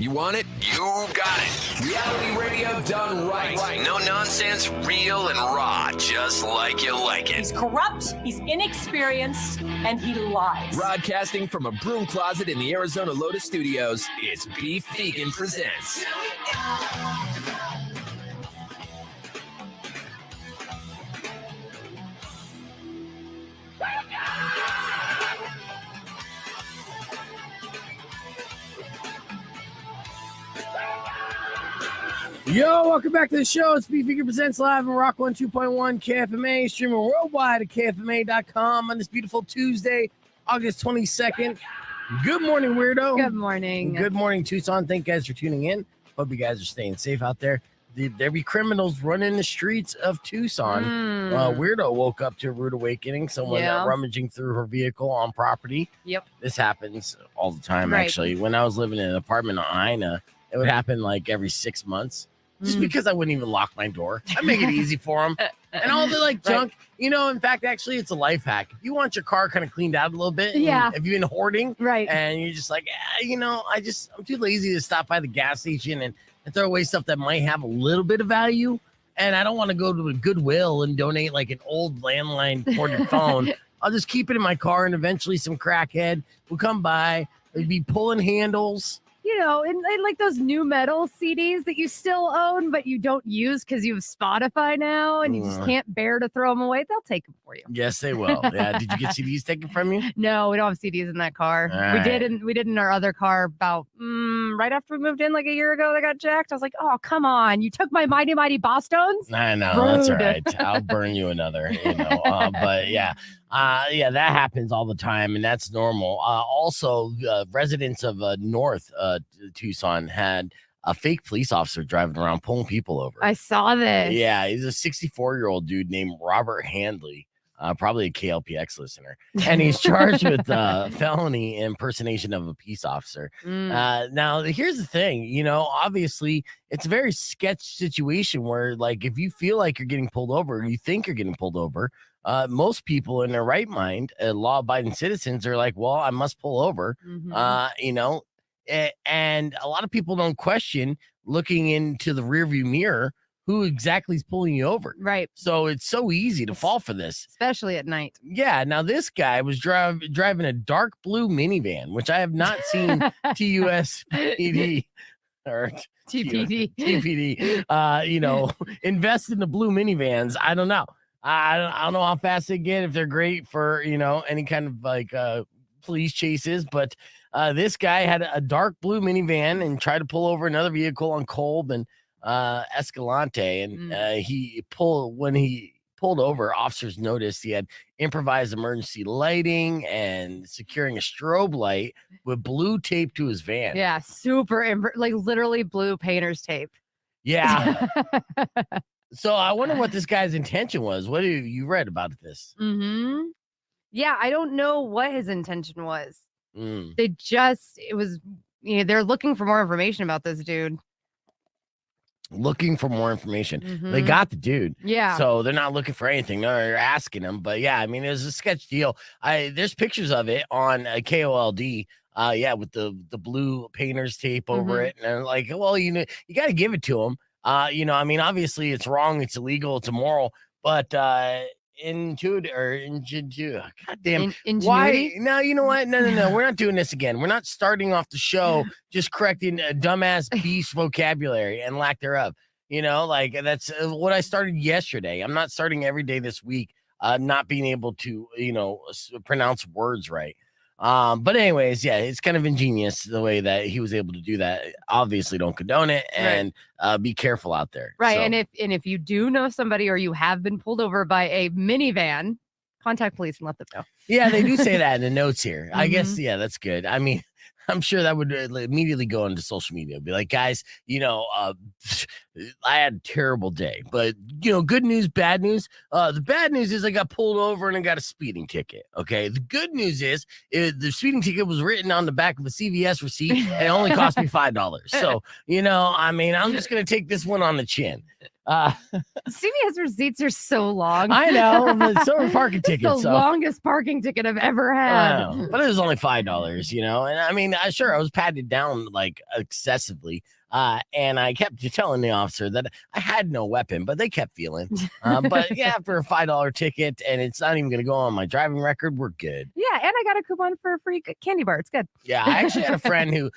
You want it? You got it. Reality radio done right. No nonsense, real and raw, just like you like it. He's corrupt, he's inexperienced, and he lies. Broadcasting from a broom closet in the Arizona Lotus Studios, it's Beef Vegan Presents. Yo, welcome back to the show. It's Beef Vegan Presents live on Rock 102.1 KFMA, streaming worldwide at KFMA.com on this beautiful Tuesday, August 22nd. Good morning, Weirdo. Good morning. Good morning, Tucson. Thank you guys for tuning in. Hope you guys are staying safe out there. There be criminals running the streets of Tucson. Weirdo woke up to a rude awakening. Someone rummaging through her vehicle on property. Yep. This happens all the time, Right. actually. When I was living in an apartment on Ina, it would happen like every 6 months. Just because I wouldn't even lock my door. I make it easy for them. And all the like junk, you know, in fact, actually, it's a life hack. If you want your car kind of cleaned out a little bit, if you've been hoarding, and you're just like, you know, I'm too lazy to stop by the gas station and throw away stuff that might have a little bit of value. And I don't want to go to a Goodwill and donate like an old landline corded phone. I'll just keep it in my car, and eventually some crackhead will come by. They'd be pulling handles. You know, and like those new metal CDs that you still own, but you don't use because you have Spotify now and you just can't bear to throw them away. They'll take them for you. Yes, they will. Yeah. Did you get CDs taken from you? No, we don't have CDs in that car. All We did in our other car about right after we moved in like a year ago. They got jacked. I was like, oh, come on. You took my Mighty Mighty Boss Tones? I know. That's all right. I'll burn you another, you know. But yeah. That happens all the time, and that's normal. Also, residents of North Tucson had a fake police officer driving around pulling people over. I saw this. Yeah, he's a 64-year-old dude named Robert Handley, probably a KLPX listener, and he's charged with felony impersonation of a peace officer. Now, here's the thing. You know, obviously, it's a very sketch situation where, like, if you feel like you're getting pulled over, or you think you're getting pulled over, most people in their right mind, law-abiding citizens, are like, well, I must pull over, you know, and a lot of people don't question looking into the rearview mirror who exactly is pulling you over. Right. So it's so easy to fall for this. Especially at night. Yeah. Now, this guy was driving a dark blue minivan, which I have not seen TUSPD or TPD, you know, invest in the blue minivans. I don't know. I don't know how fast they get, if they're great for, you know, any kind of like police chases. But this guy had a dark blue minivan and tried to pull over another vehicle on Kolb and Escalante. And when he pulled over, officers noticed he had improvised emergency lighting and securing a strobe light with blue tape to his van. Yeah, super, like literally blue painter's tape. Yeah. So I wonder what this guy's intention was. What have you read about this? Yeah, I don't know what his intention was. They're looking for more information about this dude. Looking for more information. They got the dude. Yeah. So they're not looking for anything. They're asking him. But yeah, I mean, it was a sketch deal. There's pictures of it on KOLD. With the blue painter's tape over it. And I'm like, well, you know, you got to give it to him. You know, I mean, obviously it's wrong, it's illegal, it's immoral, but ingenuity. Why? No, you know what? No. We're not doing this again. We're not starting off the show just correcting a dumbass beast vocabulary and lack thereof. You know, like that's what I started yesterday. I'm not starting every day this week, not being able to, you know, pronounce words right. But anyways, yeah, it's kind of ingenious the way that he was able to do that. Obviously, don't condone it, and be careful out there. Right, So, and if you do know somebody or you have been pulled over by a minivan, contact police and let them know. yeah, they do say that in the notes here. I guess, yeah, that's good. I mean, I'm sure that would immediately go into social media. Be like, guys, you know, I had a terrible day, but you know, good news, bad news. The bad news is I got pulled over and I got a speeding ticket. Okay. The good news is the speeding ticket was written on the back of a CVS receipt and it only cost me $5. So, you know, I mean, I'm just going to take this one on the chin. CVS receipts are so long. I know, but so are parking It's the tickets. So. longest parking ticket I've ever had. I know, but it was only $5, and I mean, I was patted down like excessively, and I kept telling the officer that I had no weapon, but they kept feeling. But yeah, for a $5 ticket, and it's not even going to go on my driving record, we're good. Yeah, and I got a coupon for a free candy bar. It's good. Yeah, I actually had a friend who,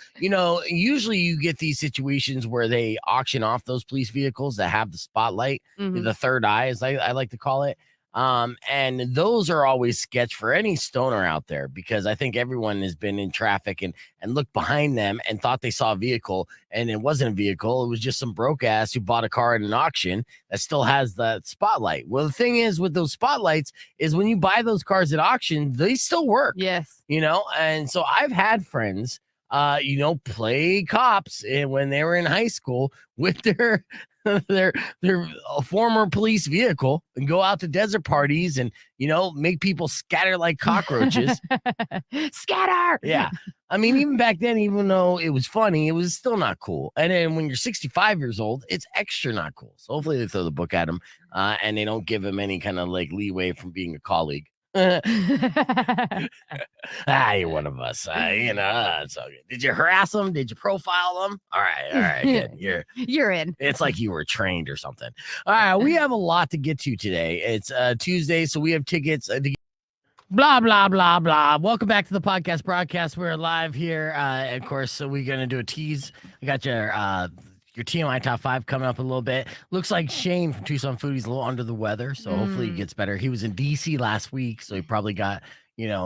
usually you get these situations where they auction off those police vehicles that have the spotlight, the third eye, as I like to call it. And those are always sketch for any stoner out there, because I think everyone has been in traffic and looked behind them and thought they saw a vehicle, and it wasn't a vehicle. It was just some broke ass who bought a car at an auction that still has that spotlight. Well, the thing is with those spotlights is when you buy those cars at auction, they still work. Yes. And so I've had friends, play cops when they were in high school with their former police vehicle and go out to desert parties and, make people scatter like cockroaches. Scatter. Yeah. I mean, even back then, even though it was funny, it was still not cool. And then when you're 65 years old, it's extra not cool. So hopefully they throw the book at him and they don't give him any kind of like leeway from being a colleague. You're one of us. It's all good. Did you harass them? Did you profile them? All right, good. You're in. It's like you were trained or something. All right, we have a lot to get to today. It's Tuesday, so we have tickets. Blah blah blah blah. Welcome back to the podcast broadcast. We're live here, of course. So we're gonna do a tease. I got your TMI top 5 coming up a little bit. Looks like Shane from Tucson Foodie's a little under the weather, so hopefully he gets better. He was in DC last week, so he probably got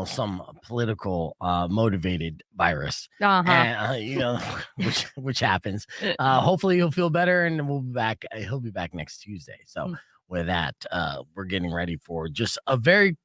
some political motivated virus, and which happens. Hopefully he'll feel better, and we'll be back. He'll be back next Tuesday. So with that, we're getting ready for just a very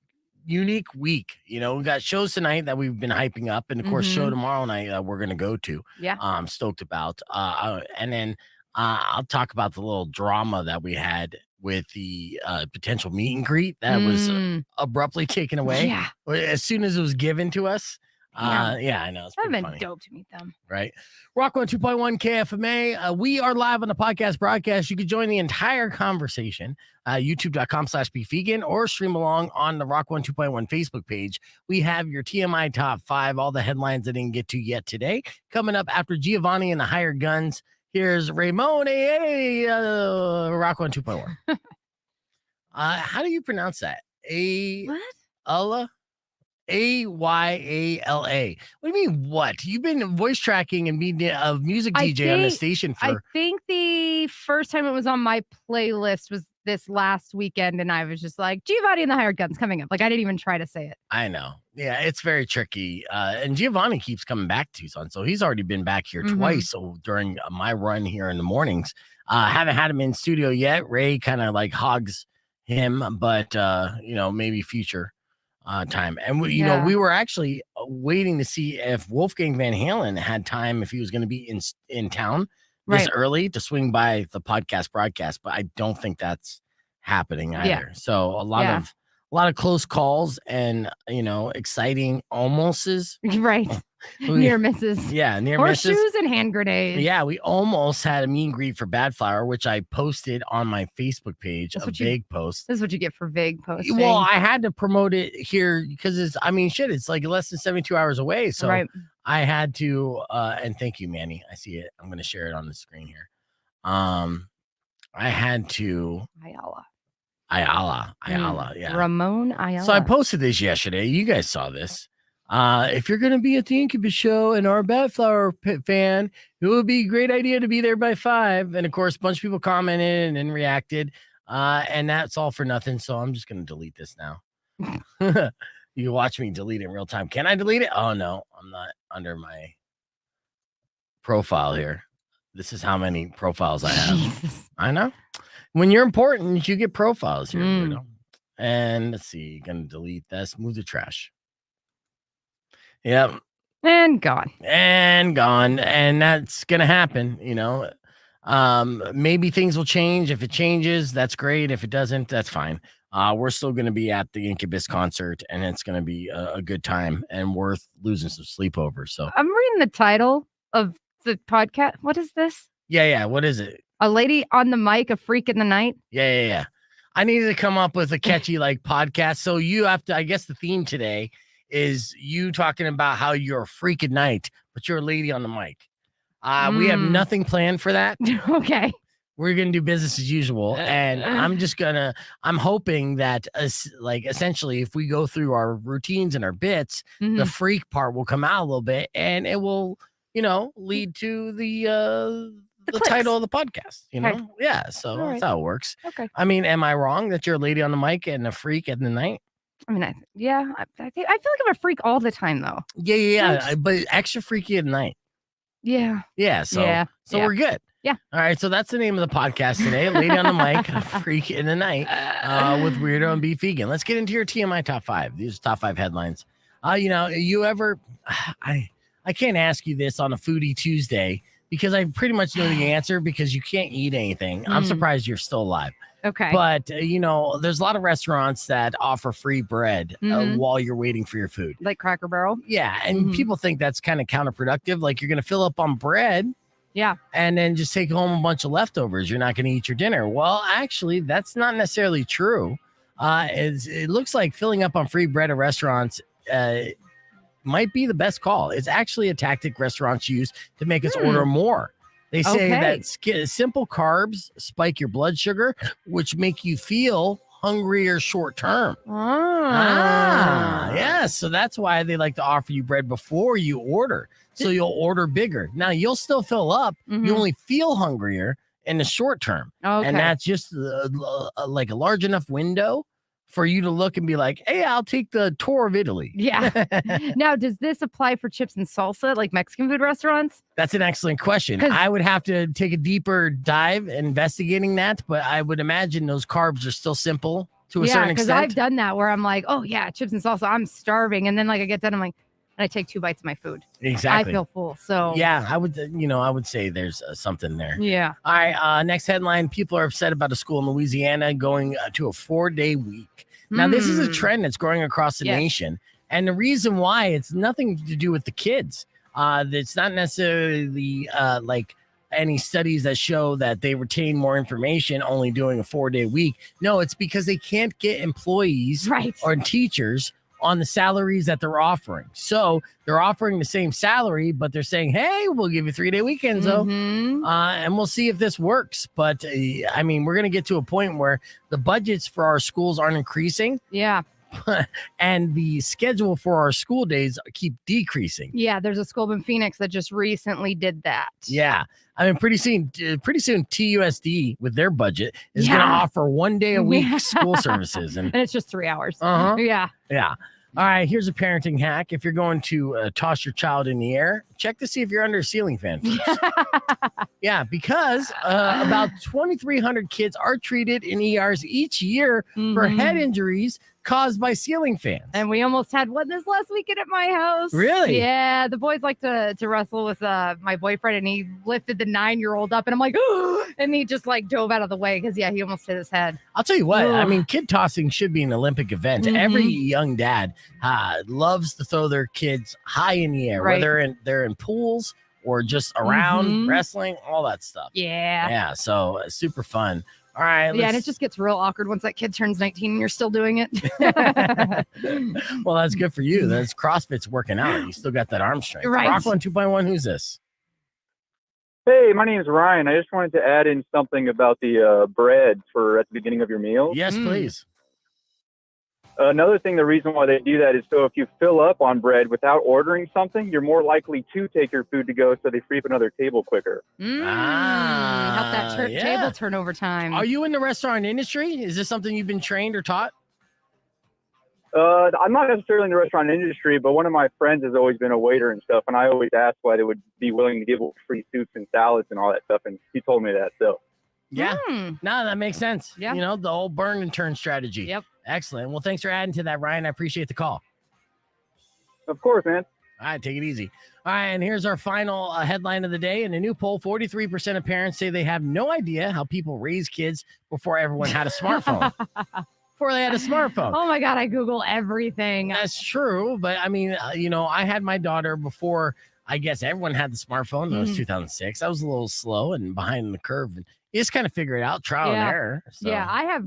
unique week. We got shows tonight that we've been hyping up, and of course show tomorrow night that we're gonna go to. I'm stoked about, and then I'll talk about the little drama that we had with the potential meet and greet that was abruptly taken away as soon as it was given to us. I know. It's been funny. dope to meet them. Right. Rock 102.1 KFMA. We are live on the podcast broadcast. You can join the entire conversation, youtube.com/Beef Vegan, or stream along on the Rock 102.1 Facebook page. We have your TMI top 5, all the headlines I didn't get to yet today. Coming up after Giovanni and the Hired Guns, here's Ramon, Rock 102.1. How do you pronounce that? Allah? Ayala. What do you mean, what? You've been voice tracking and being a music DJ on the station for... I think the first time it was on my playlist was this last weekend, and I was just like, Giovanni and the Hired Guns coming up. Like, I didn't even try to say it. I know. Yeah, it's very tricky. And Giovanni keeps coming back to Tucson, so he's already been back here twice. So during my run here in the mornings, haven't had him in studio yet. Ray kind of like hogs him, but maybe future time. And we were actually waiting to see if Wolfgang Van Halen had time, if he was going to be in town this early to swing by the podcast broadcast, but I don't think that's happening either. So a lot of close calls and exciting almost's. Right. Near misses. Yeah, near misses. Horseshoes and hand grenades. Yeah, we almost had a meet and greet for Bad Flower, which I posted on my Facebook page, a vague post. This is what you get for vague posting. Well, I had to promote it here because it's like less than 72 hours away. So I had to, and thank you, Manny. I see it. I'm going to share it on the screen here. I had to. Ayala, yeah. Ramon Ayala. So I posted this yesterday. You guys saw this. If you're going to be at the Incubus show and are a Bad Flower fan, it would be a great idea to be there by 5. And of course, a bunch of people commented and reacted. And that's all for nothing. So I'm just going to delete this now. You can watch me delete it in real time. Can I delete it? Oh, no, I'm not under my profile here. This is how many profiles I have. Jesus. I know. When you're important, you get profiles here. And let's see. Going to delete this. Move the trash. Yep. And gone. And that's going to happen, Maybe things will change. If it changes, that's great. If it doesn't, that's fine. We're still going to be at the Incubus concert, and it's going to be a good time and worth losing some sleep over. So I'm reading the title of the podcast. What is this? Yeah. What is it? A lady on the mic, a freak in the night. Yeah. I needed to come up with a catchy podcast. So you have to, I guess the theme today is you talking about how you're a freak at night, but you're a lady on the mic. We have nothing planned for that. Okay. We're going to do business as usual. And I'm hoping that essentially if we go through our routines and our bits, the freak part will come out a little bit and it will, lead to the title of the podcast, Okay. Yeah. So that's how it works. Okay. I mean, am I wrong that you're a lady on the mic and a freak at the night? I mean, I feel like I'm a freak all the time, though. Yeah. But extra freaky at night. Yeah. Yeah. So we're good. Yeah. All right. So that's the name of the podcast today. Lady on the mic, a freak in the night with Weirdo and Beef Vegan. Let's get into your TMI top 5. These are top 5 headlines. You ever, I can't ask you this on a Foodie Tuesday because I pretty much know the answer because you can't eat anything. I'm surprised you're still alive. Okay. But, there's a lot of restaurants that offer free bread while you're waiting for your food. Like Cracker Barrel? Yeah. And people think that's kind of counterproductive. Like you're going to fill up on bread. Yeah. And then just take home a bunch of leftovers. You're not going to eat your dinner. Well, actually, that's not necessarily true. It looks like filling up on free bread at restaurants might be the best call. It's actually a tactic restaurants use to make us order more. They say that simple carbs spike your blood sugar, which make you feel hungrier short term. Yes. So that's why they like to offer you bread before you order. So you'll order bigger. Now you'll still fill up. You only feel hungrier in the short term. Okay. And that's just like a large enough window for you to look and be like, hey, I'll take the tour of Italy. Yeah. Now, does this apply for chips and salsa, like Mexican food restaurants? That's an excellent question. I would have to take a deeper dive investigating that, but I would imagine those carbs are still simple to a certain extent. Yeah, because I've done that where I'm like, oh, yeah, chips and salsa, I'm starving. And then I get done, I'm like, and I take 2 bites of my food. Exactly. I feel full. So yeah, I would say there's something there. Yeah. All right. Next headline: people are upset about a school in Louisiana going to a 4-day week. Now, this is a trend that's growing across the nation, and the reason why it's nothing to do with the kids. It's not necessarily like any studies that show that they retain more information only doing a 4-day week. No, it's because they can't get employees or teachers on the salaries that they're offering. So they're offering the same salary, but they're saying, hey, we'll give you 3-day weekends though. And we'll see if this works. But I mean, we're going to get to a point where the budgets for our schools aren't increasing. Yeah. And the schedule for our school days keep decreasing. Yeah. There's a school in Phoenix that just recently did that. Yeah. I mean, pretty soon TUSD with their budget is going to offer 1 day a week school services. And it's just 3 hours. Yeah. All right, here's a parenting hack. If you're going to toss your child in the air, check to see if you're under a ceiling fan first. Yeah, because about 2,300 kids are treated in ERs each year for head injuries caused by ceiling fans. And we almost had one this last weekend at my house. Really? Yeah, the boys like to wrestle with my boyfriend, and he lifted the 9-year-old up, and I'm like, oh, and he just like dove out of the way because he almost hit his head. I'll tell you what, I mean, kid tossing should be an Olympic event. Every young dad loves to throw their kids high in the air, whether they're in pools or just around wrestling, all that stuff. Yeah, so super fun. All right. Yeah, and it just gets real awkward once that kid turns 19 and you're still doing it. Well, that's good for you. That's CrossFit's working out. You still got that arm strength. Right. Rock 1 2.1. Who's this? Hey, my name is Ryan. I just wanted to add in something about the bread for at the beginning of your meal. Yes, please. Another thing, the reason why they do that is so if you fill up on bread without ordering something, you're more likely to take your food to go, so they free up another table quicker. Help that table turnover time. Are you in the restaurant industry? Is this something you've been trained or taught? I'm not necessarily in the restaurant industry, but one of my friends has always been a waiter and stuff, and I always asked why they would be willing to give free soups and salads and all that stuff, and he told me that. So yeah, no, that makes sense. Yeah, the whole burn and turn strategy. Yep. Excellent. Well, thanks for adding to that, Ryan. I appreciate the call. Of course, man. All right, take it easy. All right, and here's our final headline of the day. In a new poll, 43% of parents say they have no idea how people raise kids before everyone had a smartphone. Before they had a smartphone. Oh my God, I Google everything. That's true, but I mean, I had my daughter before I guess everyone had the smartphone. That was 2006. I was a little slow and behind the curve. And you just kind of figure it out, trial and error. So. Yeah, I have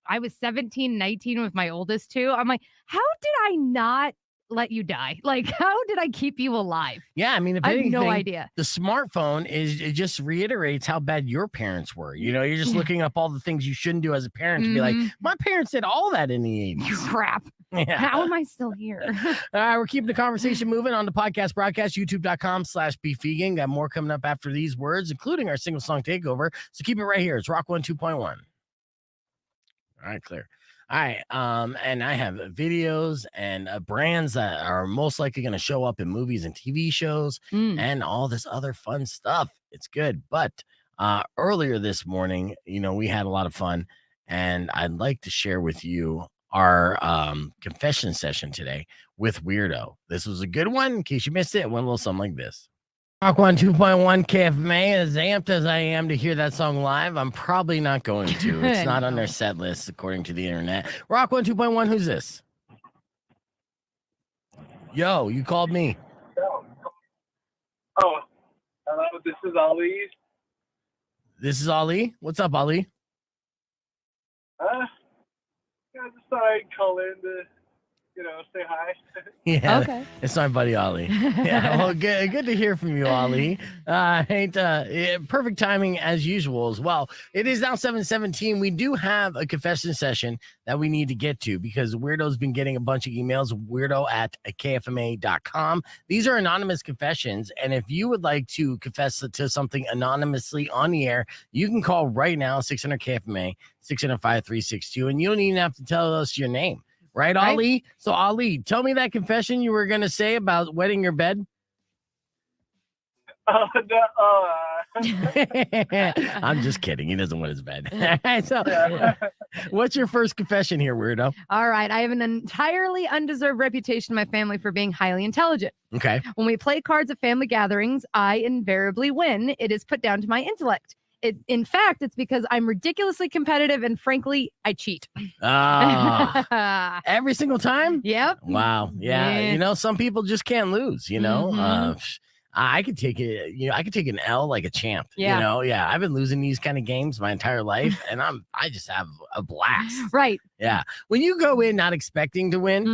I was 17, 19 with my oldest too. I'm like, how did I not let you die? Like, how did I keep you alive? Yeah, I mean, if I have anything, no idea. The smartphone it just reiterates how bad your parents were. You're just looking up all the things you shouldn't do as a parent to be like, my parents did all that in the 80s. Crap. Yeah. How am I still here? All right, we're keeping the conversation moving on the podcast broadcast, youtube.com/Beef Vegan. Got more coming up after these words, including our single song takeover. So keep it right here. It's Rock 1 2.1. All right, clear. All right. And I have videos and brands that are most likely going to show up in movies and TV shows and all this other fun stuff. It's good. But earlier this morning, we had a lot of fun, and I'd like to share with you our confession session today with Wierdo. This was a good one. In case you missed it, it went a little something like this. Rock 1 2.1 KFMA, as amped as I am to hear that song live, I'm probably not going to. It's not on their set list, according to the internet. Rock 1 2.1, who's this? Yo, you called me. Oh, hello, this is Ali. This is Ali? What's up, Ali? I just thought I'd call in to, say hi. Yeah, Okay. It's my buddy Ali. Yeah, well, good to hear from you, Ali. Perfect timing as usual as well. It is now 7:17. We do have a confession session that we need to get to because Wierdo's been getting a bunch of emails, weirdo@kfma.com. These are anonymous confessions, and if you would like to confess to something anonymously on the air, you can call right now, 600-KFMA, 600-5362, and you don't even have to tell us your name. Right, Ali? So, Ali, tell me that confession you were going to say about wetting your bed. I'm just kidding. He doesn't wet his bed. So, what's your first confession here, Wierdo? All right. I have an entirely undeserved reputation in my family for being highly intelligent. Okay. When we play cards at family gatherings, I invariably win. It is put down to my intellect. In fact, it's because I'm ridiculously competitive and frankly, I cheat. Every single time? Yep. Wow. Yeah. Some people just can't lose, I could take it, I could take an L like a champ. Yeah. I've been losing these kind of games my entire life, and I just have a blast. Right. Yeah. When you go in not expecting to win,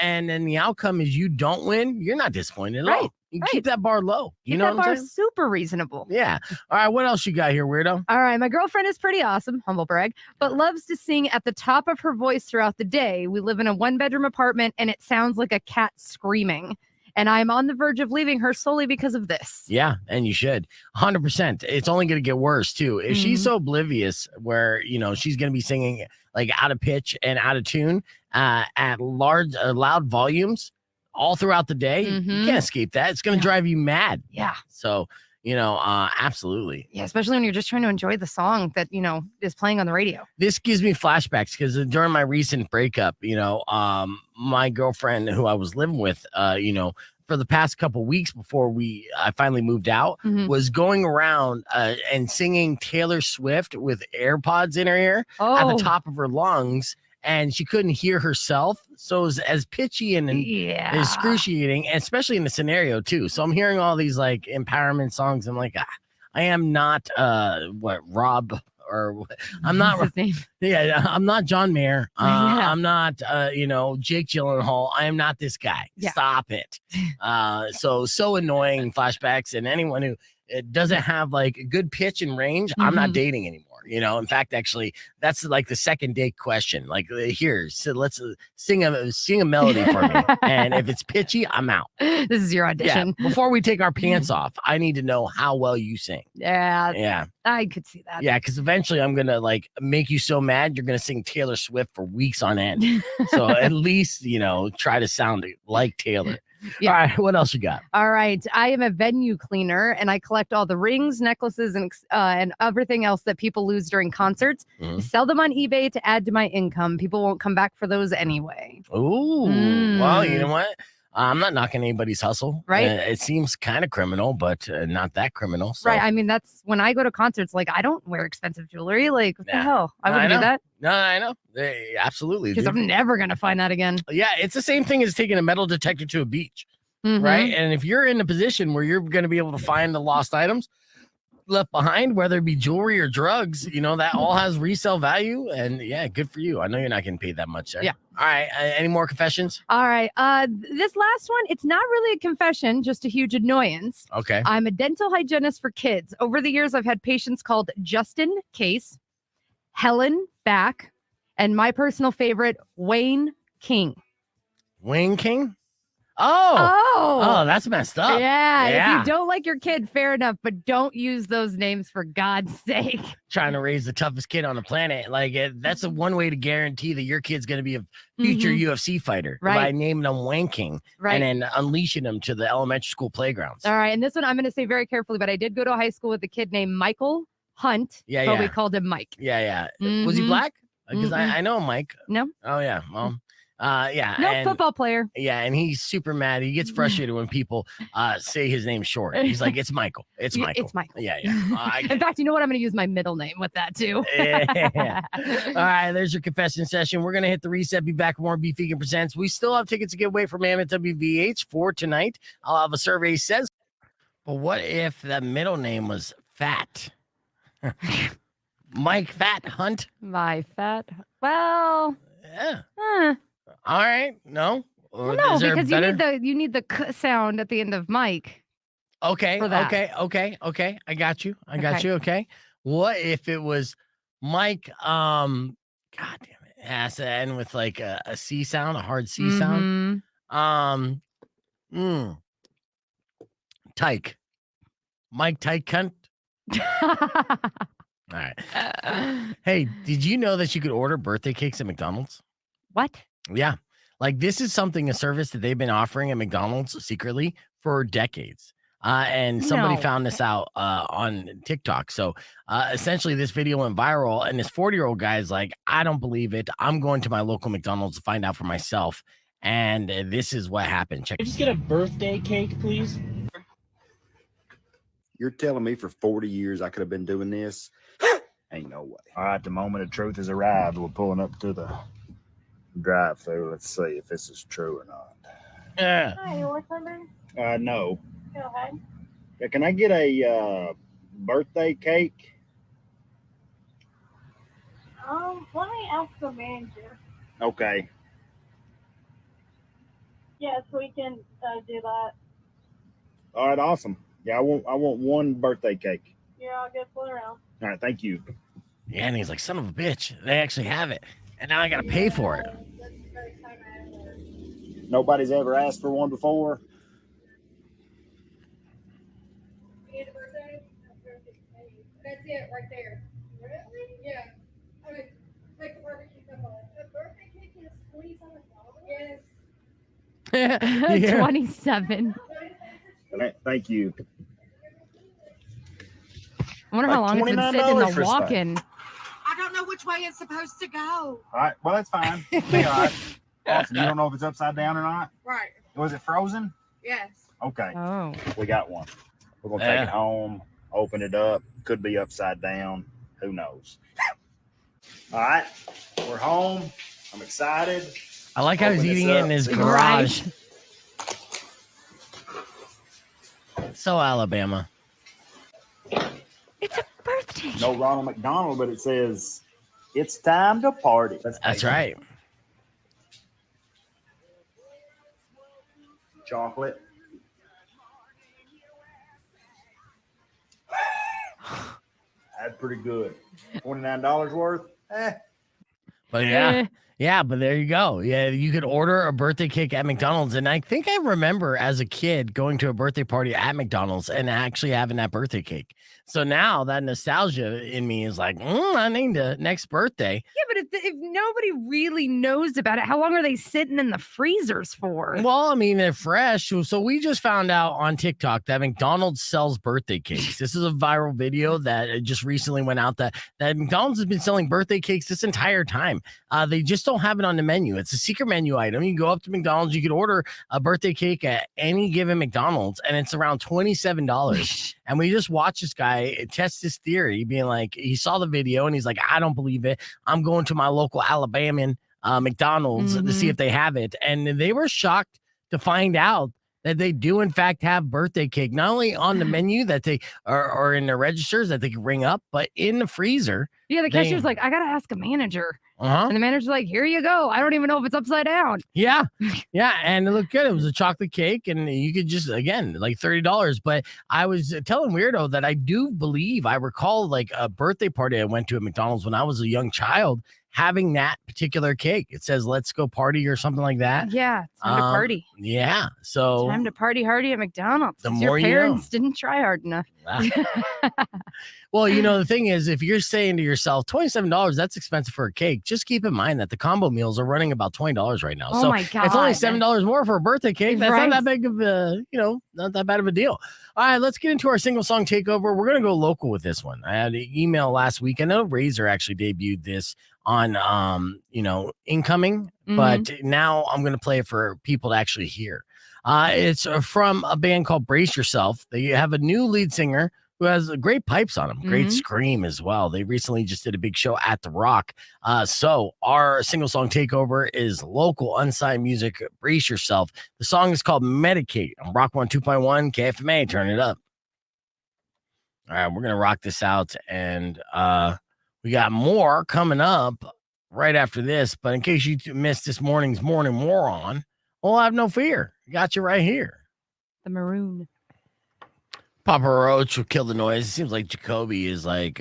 and then the outcome is you don't win, you're not disappointed at all. You keep that bar low. You know that what I'm bar saying? super reasonable. Yeah. All right. What else you got here, Wierdo? All right. My girlfriend is pretty awesome, humble brag, but loves to sing at the top of her voice throughout the day. We live in a 1-bedroom apartment, and it sounds like a cat screaming. And I'm on the verge of leaving her solely because of this. Yeah, and you should. 100%. It's only going to get worse, too. If she's so oblivious where, she's going to be singing like out of pitch and out of tune at loud volumes all throughout the day, you can't escape that. It's going to drive you mad. Yeah. So, absolutely. Yeah, especially when you're just trying to enjoy the song that, is playing on the radio. This gives me flashbacks because during my recent breakup, my girlfriend who I was living with, for the past couple weeks before I finally moved out, was going around and singing Taylor Swift with AirPods in her ear at the top of her lungs. And she couldn't hear herself. So it was as pitchy and excruciating, especially in the scenario too. So I'm hearing all these like empowerment songs. I'm like, I am not Rob or I'm not What's his name? Yeah, I'm not John Mayer. I'm not Jake Gyllenhaal. I am not this guy. Yeah. Stop it. So annoying flashbacks, and anyone who doesn't have like good pitch and range, I'm not dating anymore. In fact, actually, that's like the second date question. Like, so let's sing a melody for me, and if it's pitchy, I'm out. This is your audition. Yeah, before we take our pants off, I need to know how well you sing. Yeah, I could see that. Yeah, because eventually I'm gonna like make you so mad you're gonna sing Taylor Swift for weeks on end. So at least try to sound like Taylor. Yeah. All right, what else you got? All right, I am a venue cleaner, and I collect all the rings, necklaces, and everything else that people lose during concerts. I sell them on eBay to add to my income. People won't come back for those anyway. Ooh, well, you know what? I'm not knocking anybody's hustle. Right. It seems kind of criminal, but not that criminal. So. Right. I mean, that's when I go to concerts, like, I don't wear expensive jewelry. Like, what the hell? I wouldn't do that. No, I know. Absolutely. Because I'm never going to find that again. Yeah. It's the same thing as taking a metal detector to a beach. right? And if you're in a position where you're going to be able to find the lost items left behind, whether it be jewelry or drugs, that all has resale value. And yeah, good for you. I know you're not getting paid that much there. Yeah. All right. Any more confessions? All right. This last one, it's not really a confession, just a huge annoyance. Okay. I'm a dental hygienist for kids. Over the years, I've had patients called Justin Case, Helen Back, and my personal favorite, Wayne King. Wayne King? Oh, that's messed up. Yeah. If you don't like your kid, fair enough, but don't use those names for God's sake. Trying to raise the toughest kid on the planet. Like that's one way to guarantee that your kid's going to be a future UFC fighter by naming them Wayne King and then unleashing them to the elementary school playgrounds. All right. And this one I'm going to say very carefully, but I did go to high school with a kid named Michael Hunt. But we called him Mike. Yeah. Was he black? Because I know Mike. No. Oh, yeah. Well, no, football player. Yeah, and he's super mad. He gets frustrated when people say his name short. He's like, it's Michael. It's Michael. It's Michael. Yeah. In fact, you know what? I'm going to use my middle name with that too. Yeah. All right, there's your confession session. We're going to hit the reset. Be back with more Beef Vegan Presents. We still have tickets to give away from Mammoth WVH for tonight. I'll have a survey says, but what if the middle name was Fat? Mike Fat Hunt? My Fat. Well. Yeah. All right. No. Or no, because you need the k sound at the end of Mike. Okay. Okay. I got you. You. Okay. What if it was Mike? God damn it. It has to end with like a C sound, a hard C sound. Tyke. Mike Tyke Cunt. All right. Hey, did you know that you could order birthday cakes at McDonald's? What? Yeah. Like this is a service that they've been offering at McDonald's secretly for decades. And somebody found this out on TikTok. So essentially this video went viral and this 40-year-old guy is like, I don't believe it. I'm going to my local McDonald's to find out for myself. And this is what happened. Check. Can I just get a birthday cake, please? You're telling me for 40 years I could have been doing this? Ain't no way. All right, the moment of truth has arrived. We're pulling up to the drive-thru. Let's see if this is true or not. Yeah. Hi, you want something? No. Go ahead. Yeah, can I get a birthday cake? Let me ask the manager. Okay. Yes, we can do that. All right, awesome. Yeah, I want one birthday cake. Yeah, I'll get put around. All right, thank you. Yeah, and he's like, son of a bitch. They actually have it. And now I got to pay for it. Nobody's ever asked for one before? You need a birthday? That's it right there. Really? Yeah. I mean, take the barbecue come on. The birthday cake is $27? Yes. Yeah. 27. Thank you. I wonder how long it's been sitting in the walk-in. I don't know which way it's supposed to go. All right, well, that's fine. Be all right. Awesome. You don't know if it's upside down or not? Right. Was it frozen? Yes. Okay. Oh. We got one. We're going to take it home, open it up. Could be upside down. Who knows? All right. We're home. I'm excited. I like how he's eating it in his garage. So Alabama. It's a birthday. No Ronald McDonald, but it says, it's time to party. That's right. Chocolate. That's pretty good. $29 worth? But yeah, but there you go. Yeah, you could order a birthday cake at McDonald's. And I think I remember as a kid going to a birthday party at McDonald's and actually having that birthday cake. So now that nostalgia in me is like, I need the next birthday. Yeah, but if nobody really knows about it, how long are they sitting in the freezers for? Well, I mean, they're fresh. So we just found out on TikTok that McDonald's sells birthday cakes. This is a viral video that just recently went out that McDonald's has been selling birthday cakes this entire time. They just don't have it on the menu. It's a secret menu item. You go up to McDonald's, you could order a birthday cake at any given McDonald's, and it's around $27. And we just watched this guy test his theory, being like, he saw the video and he's like, I don't believe it. I'm going to my local Alabama McDonald's to see if they have it. And they were shocked to find out that they do in fact have birthday cake, not only on the menu that they are in their registers that they can ring up, but in the freezer. Yeah, the cashier's like, I gotta ask a manager. And the manager's like, here you go. I don't even know if it's upside down. Yeah. Yeah. And it looked good. It was a chocolate cake, and you could just, again, like $30. But I was telling Weirdo that I do believe I recall like a birthday party I went to at McDonald's when I was a young child having that particular cake. It says, let's go party or something like that. Yeah. Time to party. Yeah. So Time to party hardy at McDonald's. The Your more parents didn't try hard enough. Well, the thing is, if you're saying to yourself, $27, that's expensive for a cake, just keep in mind that the combo meals are running about $20 right now. Oh so my God. it's only $7 more for a birthday cake. That's Right. not that big of a, not that bad of a deal. All right, let's get into our single song takeover. We're going to go local with this one. I had an email last week. I know Razor actually debuted this on, incoming, but now I'm going to play it for people to actually hear. It's from a band called Brace Yourself. They have a new lead singer who has great pipes on him, great scream as well. They recently just did a big show at The Rock. So our single song takeover is local unsigned music. Brace Yourself. The song is called Medicate on Rock 102.1 KFMA. Turn it up. All right, we're going to rock this out. And we got more coming up right after this. But in case you missed this morning's Morning Moron, well, have no fear. Got you right here. The maroon. Papa Roach will kill the noise. It seems like Jacoby is like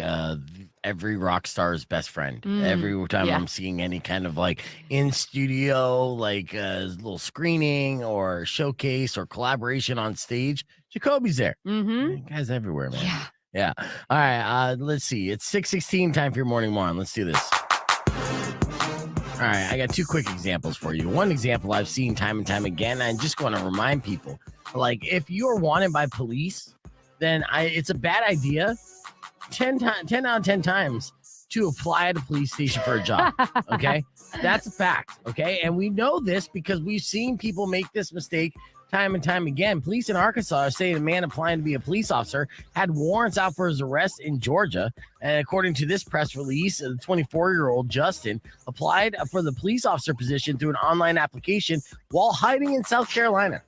every rock star's best friend. Every time I'm seeing any kind of like in studio, like little screening or showcase or collaboration on stage, Jacoby's there. Guys everywhere, man. Yeah. All right. Let's see. It's 6:16. Time for your morning one. Let's do this. All right, I got two quick examples for you. One example I've seen time and time again. I just want to remind people, like, if you're wanted by police, then it's a bad idea 10 out of 10 times to apply at a police station for a job. Okay, that's a fact. Okay, and we know this because we've seen people make this mistake time and time again. Police in Arkansas are saying a man applying to be a police officer had warrants out for his arrest in Georgia. And according to this press release, the 24-year-old Justin applied for the police officer position through an online application while hiding in South Carolina.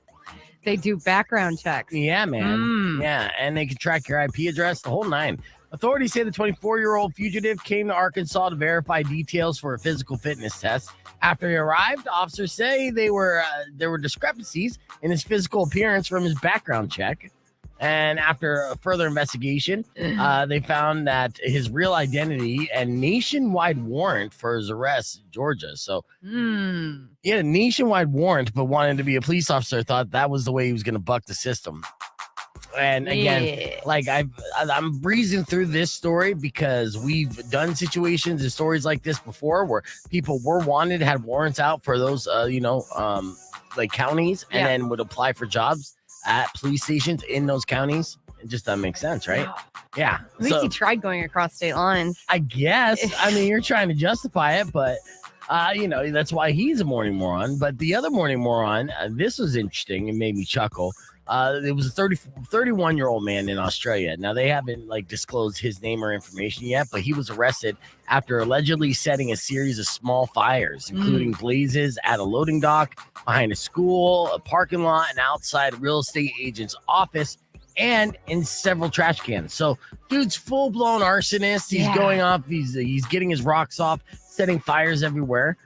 They do background checks. Yeah, man. Yeah, and they can track your IP address, the whole nine. Authorities say the 24-year-old fugitive came to Arkansas to verify details for a physical fitness test. After he arrived, officers say there were discrepancies in his physical appearance from his background check. And after a further investigation, they found that his real identity and nationwide warrant for his arrest in Georgia. So he had a nationwide warrant, but wanted to be a police officer, thought that was the way he was going to buck the system. And again, like I'm breezing through this story because we've done situations and stories like this before where people were wanted, had warrants out for those, like counties, and then would apply for jobs at police stations in those counties. It just doesn't make sense, right? Yeah. At least he tried going across state lines. I guess. I mean, you're trying to justify it, but that's why he's a morning moron. But the other morning moron, this was interesting. It made me chuckle. It was a 31-year-old man in Australia. Now, they haven't disclosed his name or information yet, but he was arrested after allegedly setting a series of small fires, including blazes at a loading dock, behind a school, a parking lot, and outside a real estate agent's office, and in several trash cans. So, dude's full-blown arsonist. He's going off. He's getting his rocks off, setting fires everywhere.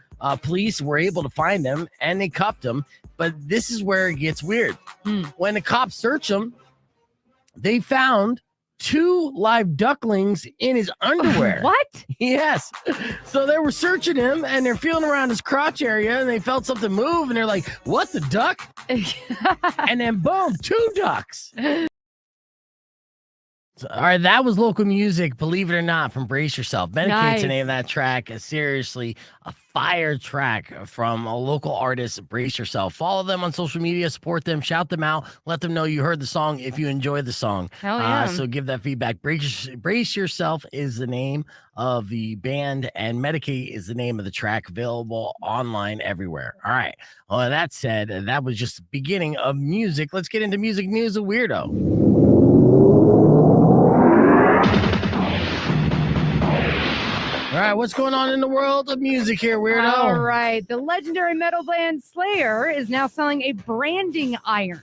Police were able to find him, and they cuffed him. But this is where it gets weird. When the cops searched him, they found 2 live ducklings in his underwear. What? Yes. So they were searching him, and they're feeling around his crotch area, and they felt something move, and they're like, what, the duck? And then boom, 2 ducks. So, all right, that was local music, believe it or not, from Brace Yourself. Medicate's the name of that track. Seriously, a fire track from a local artist, Brace Yourself. Follow them on social media, support them, shout them out, let them know you heard the song if you enjoyed the song. Hell yeah. So give that feedback. Brace Yourself is the name of the band, and Medicate is the name of the track, available online everywhere. All right. Well, that said, that was just the beginning of music. Let's get into music news with Weirdo. All right, what's going on in the world of music here, weirdo? All right. The legendary metal band Slayer is now selling a branding iron.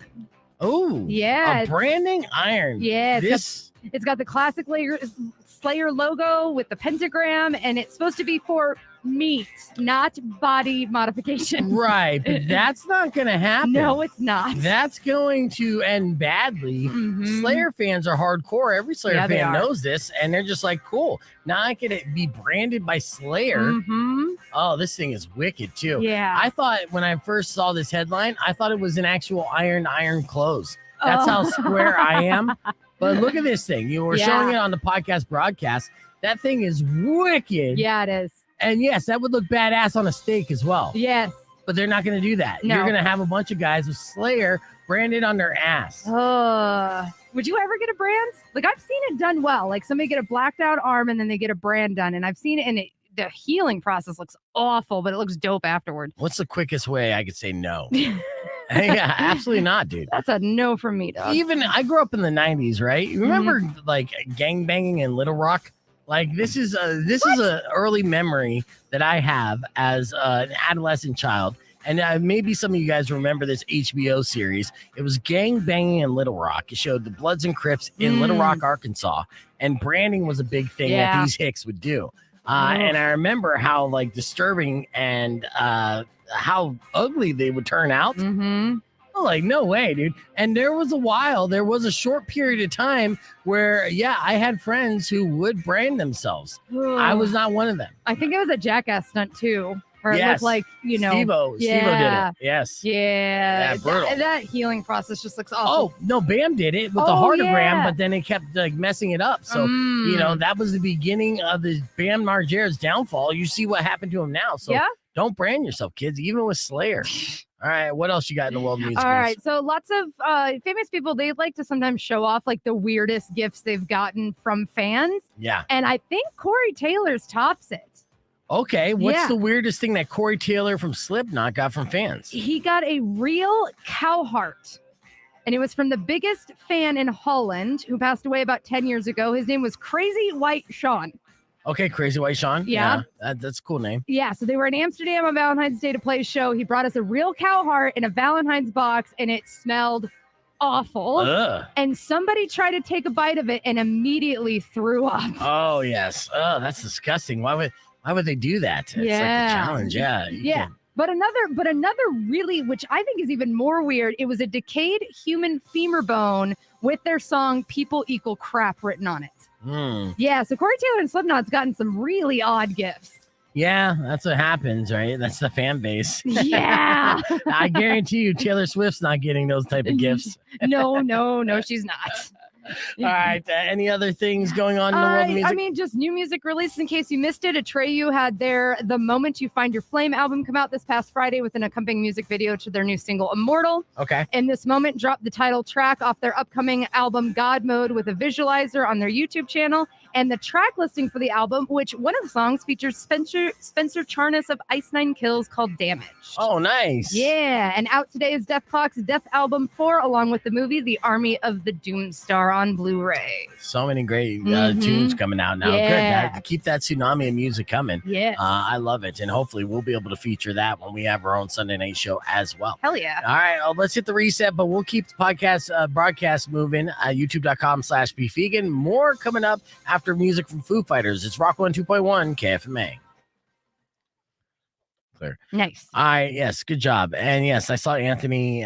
Oh, Yeah. a branding iron. Yeah. This It's got the classic Slayer logo with the pentagram, and it's supposed to be for meat, not body modification. right, but that's not going to happen. No, it's not. That's going to end badly. Mhm. Slayer fans are hardcore. Every Slayer Yeah, they fan are. knows this, and they're just like, cool. Now I can be branded by Slayer. Mhm. Oh, this thing is wicked too. Yeah. I thought when I first saw this headline, I thought it was an actual iron clothes. That's how square I am. But look at this thing. You were showing it on the podcast broadcast. That thing is wicked. Yeah, it is. And yes, that would look badass on a steak as well. Yes. But they're not going to do that. No. You're going to have a bunch of guys with Slayer branded on their ass. Would you ever get a brand? Like, I've seen it done well. Like, somebody get a blacked out arm and then they get a brand done. And I've seen it, and the healing process looks awful, but it looks dope afterward. What's the quickest way I could say no? Yeah, absolutely not, dude. That's a no from me, dog. Even I grew up in the 90s, right? You remember like gang banging in Little Rock? Like this is a early memory that I have as an adolescent child. And maybe some of you guys remember this HBO series. It was gang banging in Little Rock. It showed the Bloods and Crips in Little Rock, Arkansas. And branding was a big thing that these hicks would do. And I remember how like disturbing and how ugly they would turn out. Mm-hmm. I'm like, no way, dude. And there was a short period of time where, I had friends who would brand themselves. I was not one of them. I think it was a Jackass stunt too. Where it Yes. looked like, Steve-O did it. Yes. Yeah. Brutal. That healing process just looks awful. Oh, no, Bam did it with the heartogram, but then it kept like messing it up. So, that was the beginning of the Bam Margera's downfall. You see what happened to him now. So don't brand yourself, kids, even with Slayer. All right, what else you got in the world of music? All right, so lots of famous people, they like to sometimes show off like the weirdest gifts they've gotten from fans. Yeah. And I think Corey Taylor's tops it. Okay, what's the weirdest thing that Corey Taylor from Slipknot got from fans? He got a real cow heart. And it was from the biggest fan in Holland who passed away about 10 years ago. His name was Crazy White Sean. Okay, Crazy White Sean. Yeah. That's a cool name. Yeah, so they were in Amsterdam on Valentine's Day to play a show. He brought us a real cow heart in a Valentine's box, and it smelled awful. Ugh. And somebody tried to take a bite of it and immediately threw up. Oh, yes. Oh, that's disgusting. Why would they do that? It's like a challenge. Yeah. Yeah. But another really, which I think is even more weird, it was a decayed human femur bone with their song People Equal Crap written on it. Yeah, so Corey Taylor and Slipknot's gotten some really odd gifts. Yeah, that's what happens, right? That's the fan base. Yeah. I guarantee you Taylor Swift's not getting those type of gifts. No, she's not. All right. Any other things going on in the world of music? I mean, just new music releases in case you missed it. Atreyu had their The Moment You Find Your Flame album come out this past Friday with an accompanying music video to their new single, Immortal. Okay. And This Moment dropped the title track off their upcoming album, God Mode, with a visualizer on their YouTube channel. And the track listing for the album, which one of the songs features Spencer Charnas of Ice Nine Kills, called Damage. Oh, nice. Yeah. And out today is Death Clock's Death Album 4, along with the movie The Army of the Doomstar on Blu-ray. So many great tunes coming out now. Yeah. Good. Keep that tsunami of music coming. Yes. I love it. And hopefully we'll be able to feature that when we have our own Sunday night show as well. Hell yeah. All right. Let's hit the reset, but we'll keep the podcast broadcast moving. YouTube.com/Beef Vegan. More coming up after music from Foo Fighters. It's Rock 102.1 KFMA. Clear. Nice. All right. Yes. Good job. And yes, I saw Anthony.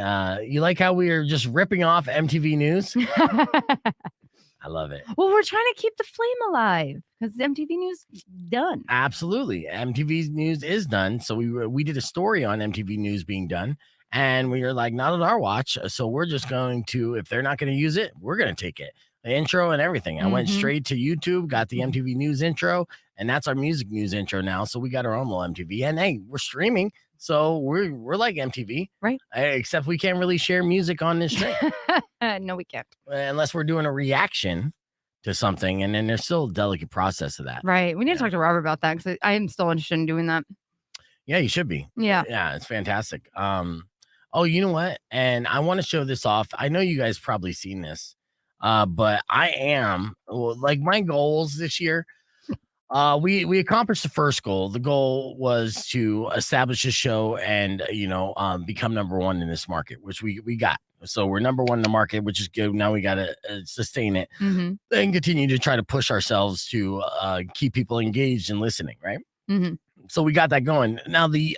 You like how we are just ripping off MTV News? I love it. Well, we're trying to keep the flame alive because MTV News is done. Absolutely. MTV News is done. So we did a story on MTV News being done. And we were like, not on our watch. So we're just going to, if they're not going to use it, we're going to take it. The intro and everything. I went straight to YouTube, got the MTV News intro, and that's our music news intro now. So we got our own little MTV. And hey, we're streaming. So we're like MTV. Right. Except we can't really share music on this stream. No, we can't. Unless we're doing a reaction to something. And then there's still a delicate process of that. Right. We need to talk to Robert about that because I am still interested in doing that. Yeah, you should be. Yeah. Yeah, it's fantastic. Oh, you know what? And I want to show this off. I know you guys probably seen this. But I am like my goals this year. We accomplished the first goal. The goal was to establish a show and become number one in this market, which we got. So we're number one in the market, which is good. Now we got to sustain it and continue to try to push ourselves to keep people engaged and listening, right? So we got that going. Now the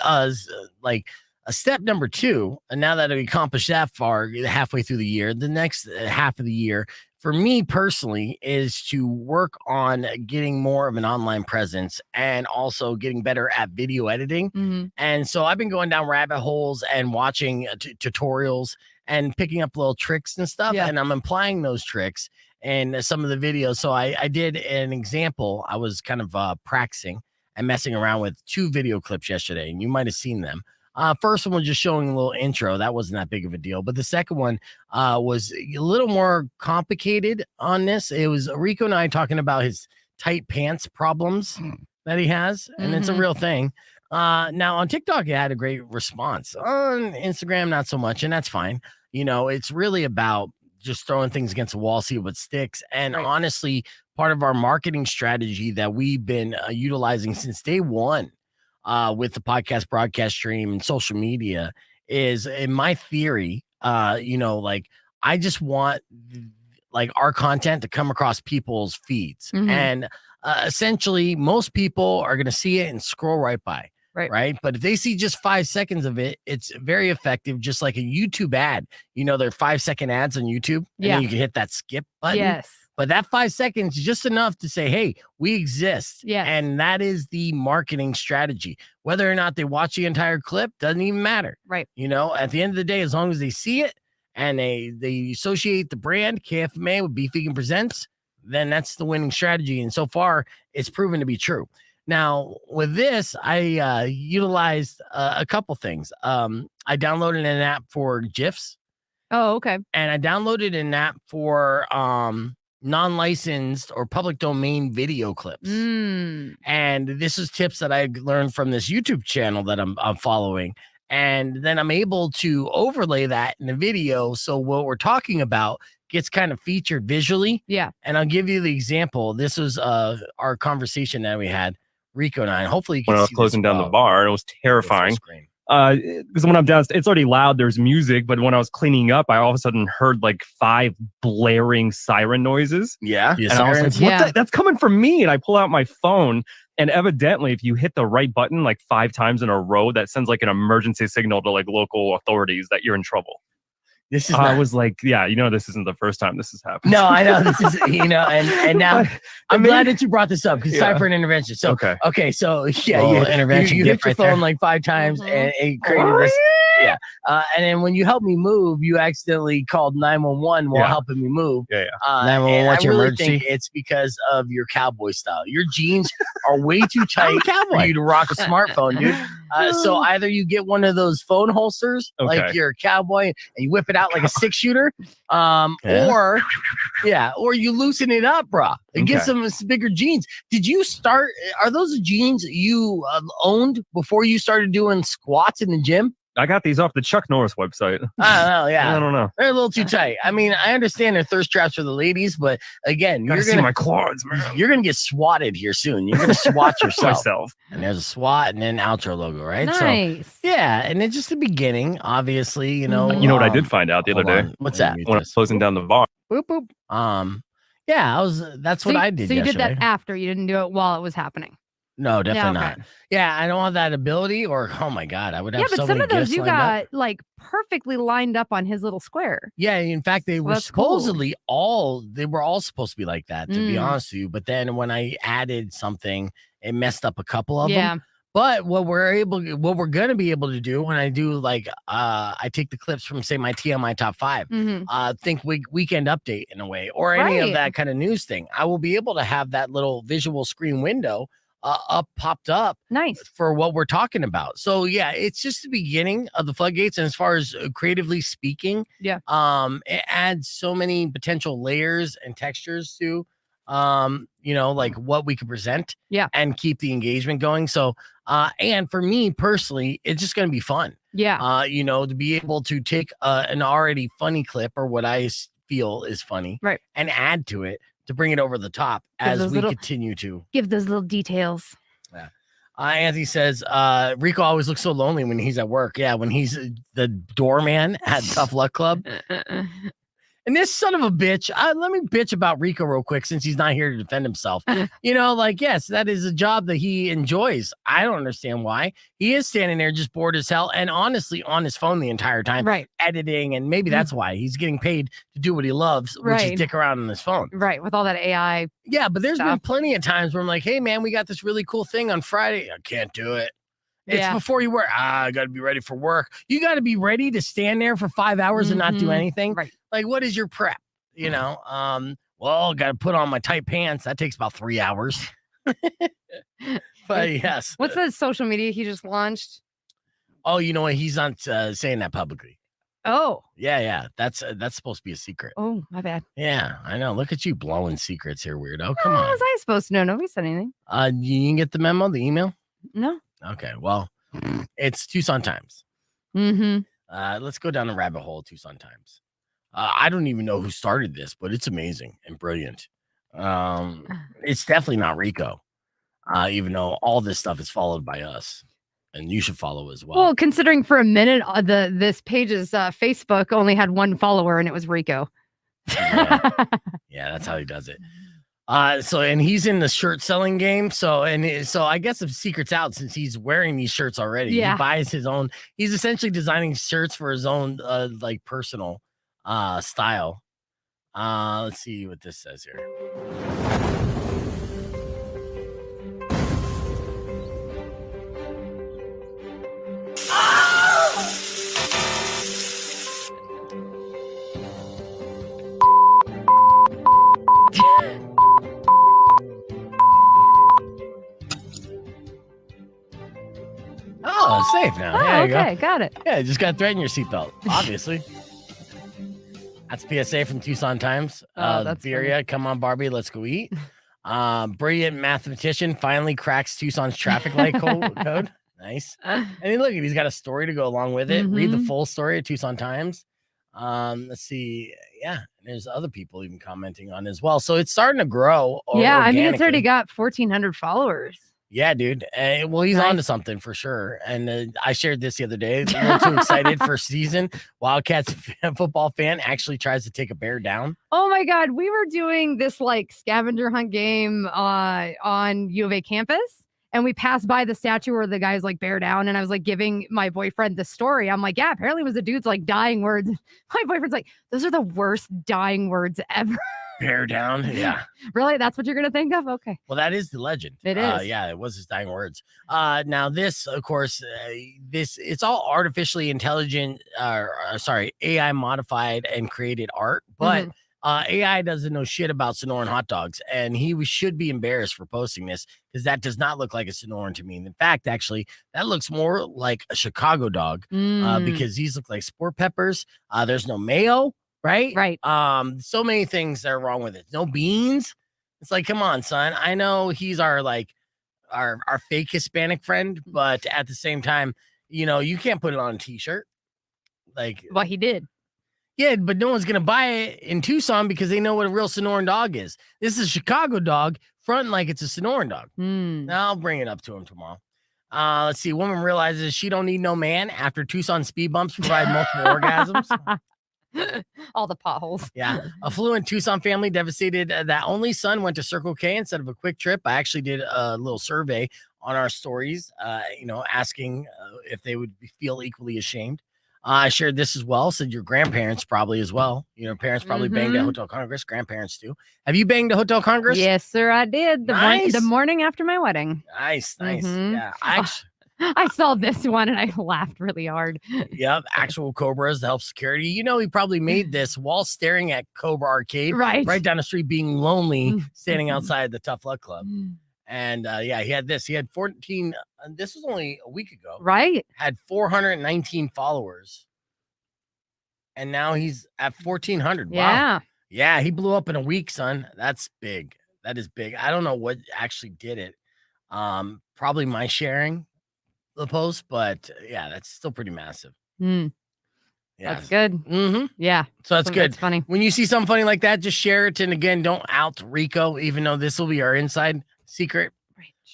step number 2, and now that we accomplished that far halfway through the year, the next half of the year for me personally is to work on getting more of an online presence and also getting better at video editing. And so I've been going down rabbit holes and watching tutorials and picking up little tricks and stuff. And I'm applying those tricks in some of the videos. So I did an example. I was kind of practicing and messing around with 2 video clips yesterday, and you might have seen them. First one was just showing a little intro. That wasn't that big of a deal. But the second one was a little more complicated on this. It was Rico and I talking about his tight pants problems that he has, and it's a real thing. Now on TikTok, it had a great response. On Instagram, not so much, and that's fine. It's really about just throwing things against the wall, see what sticks. And honestly, part of our marketing strategy that we've been utilizing since day one with the podcast broadcast stream and social media is, in my theory, I just want our content to come across people's feeds. And essentially most people are going to see it and scroll right by. Right. But if they see just 5 seconds of it, it's very effective. Just like a YouTube ad, they're 5-second ads on YouTube. And then you can hit that skip button. But that 5 seconds is just enough to say, hey, we exist. And that is the marketing strategy. Whether or not they watch the entire clip doesn't even matter. At the end of the day, as long as they see it and they associate the brand KFMA with Beef Vegan Presents, then that's the winning strategy. And so far, it's proven to be true. Now, with this, I utilized a couple things. I downloaded an app for GIFs. Oh, okay. And I downloaded an app for non-licensed or public domain video clips. And this is tips that I learned from this YouTube channel that I'm following. And then I'm able to overlay that in a video. So what we're talking about gets kind of featured visually. And I'll give you the example. This was our conversation that we had, Rico and I, and hopefully you can when I was see closing down the bar, it was terrifying. Because when I'm down, it's already loud, there's music, but when I was cleaning up, I all of a sudden heard 5 blaring siren noises. And I was like, what that's coming from me. And I pull out my phone, and evidently if you hit the right button 5 times in a row, that sends an emergency signal to local authorities that you're in trouble. This is I was like, this isn't the first time this has happened. No, I know this is, and now I'm glad that you brought this up because it's time for an intervention. So, okay. So intervention. You hit your phone 5 times and it created this. And then when you helped me move, you accidentally called 911 while helping me move. 911, what's your emergency? Think it's because of your cowboy style. Your jeans are way too tight for you to rock a smartphone, dude. So either you get one of those phone holsters, like you're a cowboy, and you whip it out like a 6-shooter, or you loosen it up, bro, and get some bigger jeans. Did you start? Are those jeans you owned before you started doing squats in the gym? I got these off the Chuck Norris website. I don't know. They're a little too tight. I mean, I understand they're thirst traps for the ladies, but again, you're gonna see my quads, man. You're gonna get swatted here soon. You're gonna swat yourself. And there's a SWAT and then outro logo, right? Nice. So and it's just the beginning, obviously. You know what I did find out the other day? What's that? When I was closing down the bar. Boop boop. That's what I did. So you yesterday. did that after. You didn't do it while it was happening. No, definitely not. Yeah, I don't have that ability, or oh my god, I would have. Yeah, but so some many of those gifts you lined got up. perfectly lined up on his little square. Yeah, in fact, they were supposedly all supposed to be like that, to be honest with you. But then when I added something, it messed up a couple of them. But what we're gonna be able to do when I do I take the clips from say my TMI top 5, think weekend update in a way, or any of that kind of news thing. I will be able to have that little visual screen window popped up for what we're talking about. So it's just the beginning of the floodgates. And as far as creatively speaking, it adds so many potential layers and textures to what we could present and keep the engagement going. So and for me personally, it's just going to be fun. To be able to take an already funny clip or what I feel is funny and add to it to bring it over the top as we continue to give those little details. Yeah. Anthony says, Rico always looks so lonely when he's at work. Yeah, when he's the doorman at Tough Luck Club. And this son of a bitch, let me bitch about Rico real quick since he's not here to defend himself. Yes, that is a job that he enjoys. I don't understand why. He is standing there just bored as hell and honestly on his phone the entire time, editing. And maybe that's why he's getting paid to do what he loves, which is dick around on his phone. Right, with all that AI. Yeah, but there's been plenty of times where I'm like, hey, man, we got this really cool thing on Friday. I can't do it. It's before you work. I got to be ready for work. You got to be ready to stand there for 5 hours and not do anything. Right. Like, what is your prep? Well, got to put on my tight pants. That takes about 3 hours. But yes. What's the social media he just launched? Oh, you know what? He's not saying that publicly. Oh. Yeah. That's supposed to be a secret. Oh, my bad. Yeah, I know. Look at you blowing secrets here, weirdo. Come on. How was I supposed to know? Nobody said anything. You didn't get the memo, the email? No. Okay, well, it's Tucson Times. Let's go down the rabbit hole of Tucson Times. I don't even know who started this, but it's amazing and brilliant. It's definitely not Rico, even though all this stuff is followed by us, and you should follow as well. Well, considering for a minute this page's Facebook only had one follower, and it was Rico. Yeah, that's how he does it. And he's in the shirt selling game. So I guess the secret's out since he's wearing these shirts already. Yeah. He buys his own. He's essentially designing shirts for his own personal style. Let's see what this says here. Oh, it's safe now. Oh, okay, got it. Yeah, you just got to threaten your seatbelt, obviously. That's PSA from Tucson Times. That's Viria, come on, Barbie, let's go eat. Brilliant mathematician finally cracks Tucson's traffic light code. Nice. And he's got a story to go along with it. Read the full story at Tucson Times. Let's see. Yeah, there's other people even commenting on it as well. So it's starting to grow. Yeah, I mean, it's already got 1,400 followers. Yeah, dude. Well, he's on to something for sure. And I shared this the other day. I'm too excited for season. Wildcats football fan actually tries to take a bear down. Oh my God. We were doing this scavenger hunt game on U of A campus. And we passed by the statue where the guy's bear down. And I was giving my boyfriend the story. I'm like, yeah, apparently it was the dude's dying words. My boyfriend's like, those are the worst dying words ever. Bear down. Yeah. Really? That's what you're going to think of? Okay. Well, that is the legend. It is. Yeah, it was his dying words. Now this, of course, it's all artificially intelligent, AI modified and created art, but AI doesn't know shit about Sonoran hot dogs, and he should be embarrassed for posting this because that does not look like a Sonoran to me. In fact, actually, that looks more like a Chicago dog because these look like sport peppers. There's no mayo. Right. So many things that are wrong with it. No beans. It's come on, son. I know he's our fake Hispanic friend, but at the same time, you can't put it on a t-shirt. Well, he did. Yeah, but no one's gonna buy it in Tucson because they know what a real Sonoran dog is. This is a Chicago dog, fronting like it's a Sonoran dog. I'll bring it up to him tomorrow. Let's see. Woman realizes she don't need no man after Tucson speed bumps provide multiple orgasms. All the potholes. Yeah. Affluent Tucson family devastated that only son went to Circle K instead of a quick trip. I actually did a little survey on our stories, asking if they would feel equally ashamed. I shared this as well. Said your grandparents probably as well. Parents probably banged at Hotel Congress. Grandparents too. Have you banged at Hotel Congress? Yes, sir. I did. The morning after my wedding. Nice. Yeah. I saw this one and I laughed really hard. Yep, actual Cobras to help security. He probably made this while staring at Cobra Arcade, right down the street, being lonely, standing outside the Tough Luck Club. And he had this. He had 14. This was only a week ago. Right. Had 419 followers. And now he's at 1,400. Yeah. Wow. Yeah, he blew up in a week, son. That's big. That is big. I don't know what actually did it. Probably my sharing the post, but yeah, that's still pretty massive. That's good. Mm-hmm. Yeah. So that's good. That's funny. When you see something funny like that, just share it. And again, don't out Rico, even though this will be our inside secret.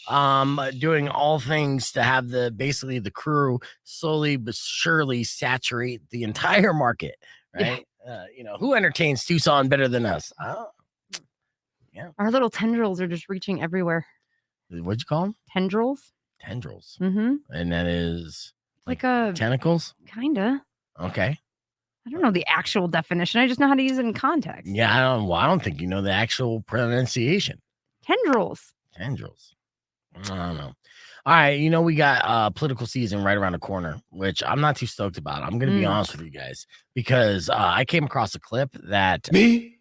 Doing all things to have basically the crew slowly but surely saturate the entire market, right? Yeah. Who entertains Tucson better than us? Yeah. Our little tendrils are just reaching everywhere. What'd you call them? Tendrils. Tendrils. Mm-hmm. And that is like a tentacles? Kinda. Okay. I don't know the actual definition. I just know how to use it in context. Yeah, I don't think you know the actual pronunciation. Tendrils. Tendrils. I don't know. All right, we got political season right around the corner, which I'm not too stoked about. I'm going to be honest with you guys because I came across a clip that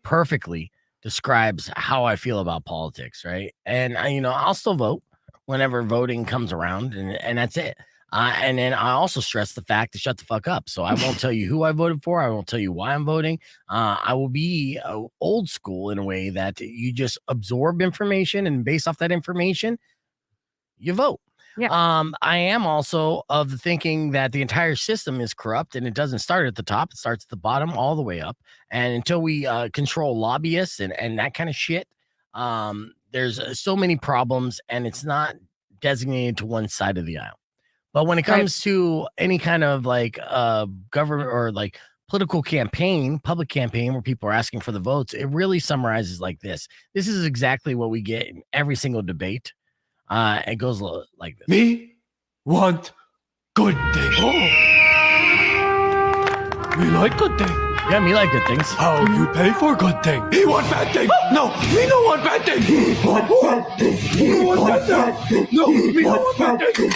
perfectly describes how I feel about politics, right? And I'll still vote whenever voting comes around, and that's it. And then I also stress the fact to shut the fuck up. So I won't tell you who I voted for. I won't tell you why I'm voting. I will be old school in a way that you just absorb information, and based off that information, you vote. Yeah. I am also of the thinking that the entire system is corrupt, and it doesn't start at the top. It starts at the bottom all the way up. And until we control lobbyists and that kind of shit, there's so many problems, and it's not designated to one side of the aisle. But when it comes to any kind of like government or like political campaign, public campaign where people are asking for the votes, it really summarizes like this. This is exactly what we get in every single debate. It goes like this. Me want good things. Me like good things. Yeah, me like good things. How you pay for good things? He want bad things. No, me no want bad things. He want bad things. Me no want bad things. No, me no want bad things.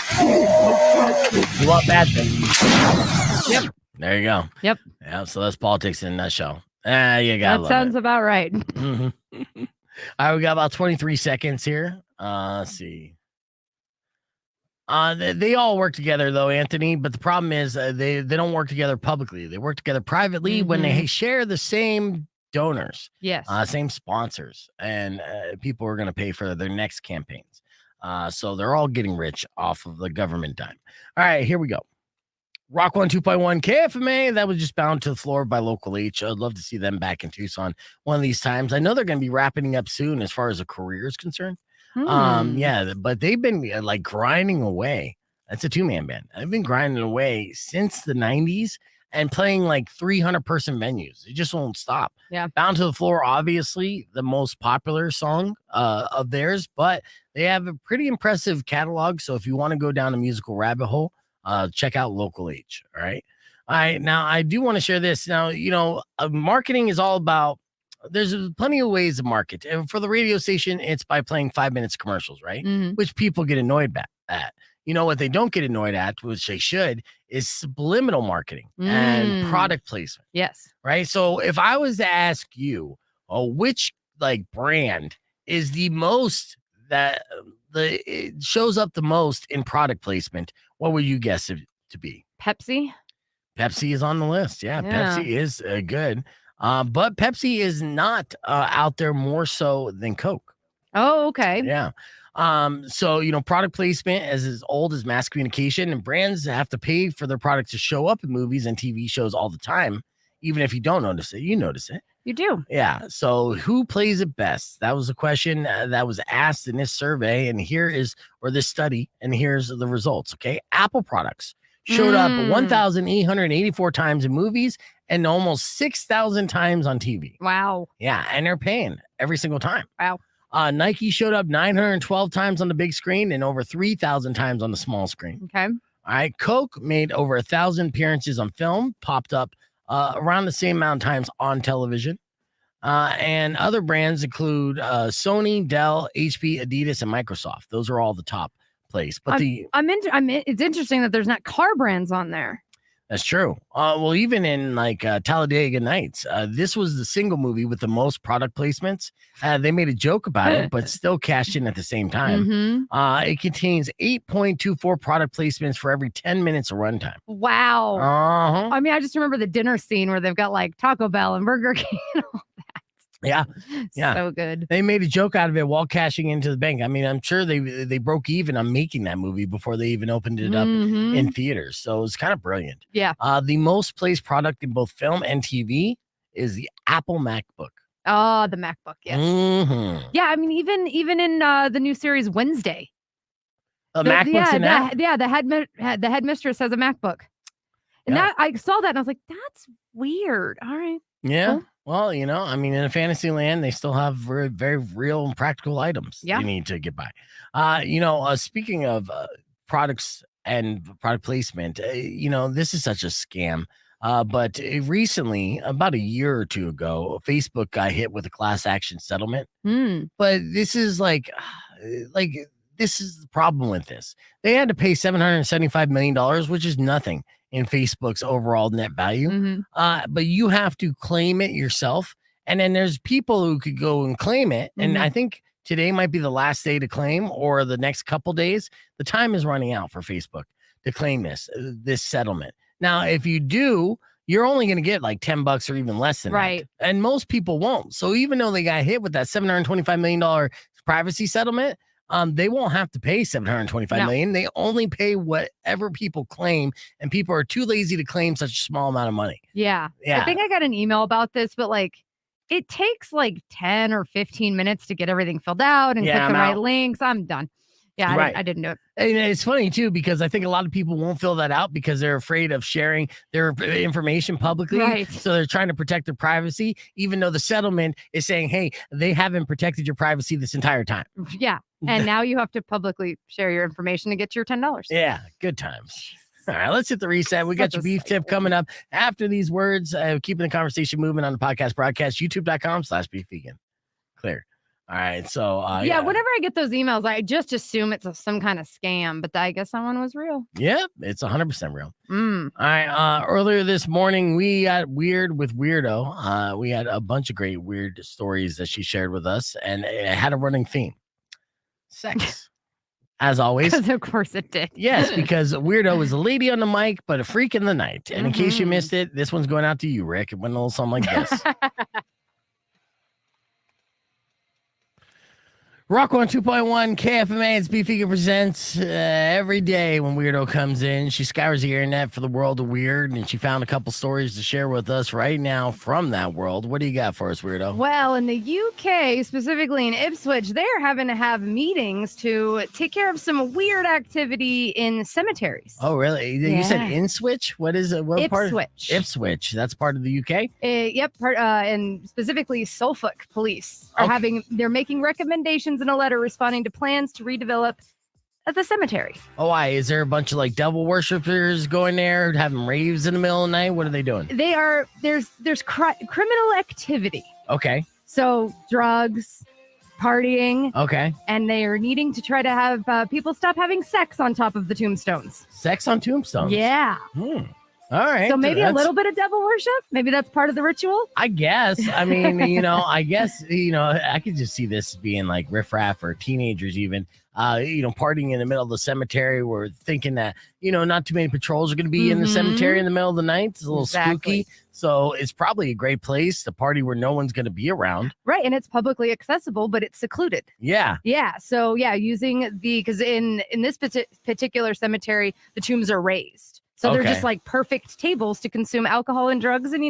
You want bad things. Yep. There you go. Yep. Yeah, so that's politics in a nutshell. You got that sounds about right. Mm-hmm. All right, we got about 23 seconds here. Let's see. They all work together though, Anthony, but the problem is they don't work together publicly. They work together privately when they share the same donors. Yes. Same sponsors, and people are going to pay for their next campaigns. So they're all getting rich off of the government dime. All right, here we go. Rock 102.1 KFMA. That was just bound to the floor by Local H. I'd love to see them back in Tucson one of these times. I know they're going to be wrapping up soon as far as a career is concerned. Yeah, but they've been like grinding away. That's a two-man band. They've been grinding away since the 90s and playing like 300-person venues. It just won't stop. Yeah. Bound to the Floor, obviously the most popular song of theirs, but they have a pretty impressive catalog. So if you want to go down a musical rabbit hole, check out Local H. All right. Now I do want to share this. Now, marketing is all about, there's plenty of ways to market. And for the radio station, it's by playing 5 minutes commercials, right? Which people get annoyed at. What they don't get annoyed at, which they should, is subliminal marketing and product placement. Yes. Right. So if I was to ask you, which like brand is the most that it shows up the most in product placement, what would you guess it to be? Pepsi. Pepsi is on the list. Yeah. Pepsi is good. But Pepsi is not out there more so than Coke. Oh, okay. Yeah. So, product placement is as old as mass communication, and brands have to pay for their product to show up in movies and TV shows all the time. Even if you don't notice it, you notice it. You do. Yeah. So who plays it best? That was a question that was asked in this survey. And this study, and here's the results. Okay. Apple products showed up 1,884 times in movies and almost 6,000 times on TV. Wow. Yeah. And they're paying every single time. Wow. Nike showed up 912 times on the big screen and over 3,000 times on the small screen. Okay. All right. Coke made over 1,000 appearances on film, popped up around the same amount of times on television. And other brands include Sony, Dell, HP, Adidas, and Microsoft. Those are all the top place. But it's interesting that there's not car brands on there. That's true. Well, even in like Talladega Nights, this was the single movie with the most product placements. They made a joke about it, but still cashed in at the same time. It contains 8.24 product placements for every 10 minutes of runtime. Wow. Uh-huh. I mean, I just remember the dinner scene where they've got like Taco Bell and Burger King and all that. Yeah. Yeah. So good. They made a joke out of it while cashing into the bank. I mean, I'm sure they broke even on making that movie before they even opened it up in theaters. So it was kind of brilliant. Yeah. The most placed product in both film and TV is the Apple MacBook. Oh, the MacBook. Yes. Yeah. I mean, even in the new series Wednesday. MacBook's in that? The headmistress has a MacBook. And that I saw that and I was like, that's weird. All right. Yeah. Cool. Well, I mean, in a fantasy land, they still have very, very real and practical items you need to get by. Speaking of products and product placement, this is such a scam. But recently, about a year or two ago, Facebook got hit with a class action settlement. But this is this is the problem with this. They had to pay $775 million, which is nothing in Facebook's overall net value. But you have to claim it yourself. And then there's people who could go and claim it. And I think today might be the last day to claim, or the next couple days. The time is running out for Facebook to claim this settlement. Now, if you do, you're only going to get like $10 or even less than that. And most people won't. So even though they got hit with that $725 million privacy settlement, they won't have to pay $725 million. They only pay whatever people claim, and people are too lazy to claim such a small amount of money. Yeah. I think I got an email about this, but it takes 10 or 15 minutes to get everything filled out and click the right links. I'm done. Yeah, I didn't do it. And it's funny, too, because I think a lot of people won't fill that out because they're afraid of sharing their information publicly. So they're trying to protect their privacy, even though the settlement is saying, hey, they haven't protected your privacy this entire time. Yeah. And now you have to publicly share your information to get your $10. Yeah. Good times. All right, let's hit the reset. We got your beef tip coming up after these words. Keeping the conversation moving on the podcast broadcast, youtube.com/beef vegan. Clear. All right, so whenever I get those emails, I just assume it's some kind of scam, but I guess that one was real. Yep, it's 100% real. All right, earlier this morning, we got weird with Weirdo. We had a bunch of great weird stories that she shared with us, and it had a running theme. Sex. As always. Because of course it did. Yes, because Weirdo is a lady on the mic, but a freak in the night. And in case you missed it, this one's going out to you, Rick. It went a little something like this. Rock 102.1 KFMA, it's Beef Vegan presents every day when Weirdo comes in. She scours the internet for the world of weird, and she found a couple stories to share with us right now from that world. What do you got for us, Weirdo? Well, in the UK, specifically in Ipswich, they're having to have meetings to take care of some weird activity in cemeteries. Oh, really? You said Inswich? What is it? What Ipswich. Part? Ipswich. That's part of the UK? Yep. And specifically Suffolk police are they're making recommendations in a letter responding to plans to redevelop the cemetery. Oh, why? Is there a bunch of devil worshippers going there, having raves in the middle of the night? What are they doing? There's criminal activity. Okay. So drugs, partying. Okay. And they are needing to try to have people stop having sex on top of the tombstones. Sex on tombstones? Yeah. All right. So maybe a little bit of devil worship? Maybe that's part of the ritual? I guess. I mean, I could just see this being like riffraff or teenagers even, partying in the middle of the cemetery. We're thinking that, not too many patrols are going to be in the cemetery in the middle of the night. It's a little spooky. So it's probably a great place to party where no one's going to be around. Right. And it's publicly accessible, but it's secluded. Yeah. Yeah. So using because in this particular cemetery, the tombs are raised. So they're just perfect tables to consume alcohol and drugs and,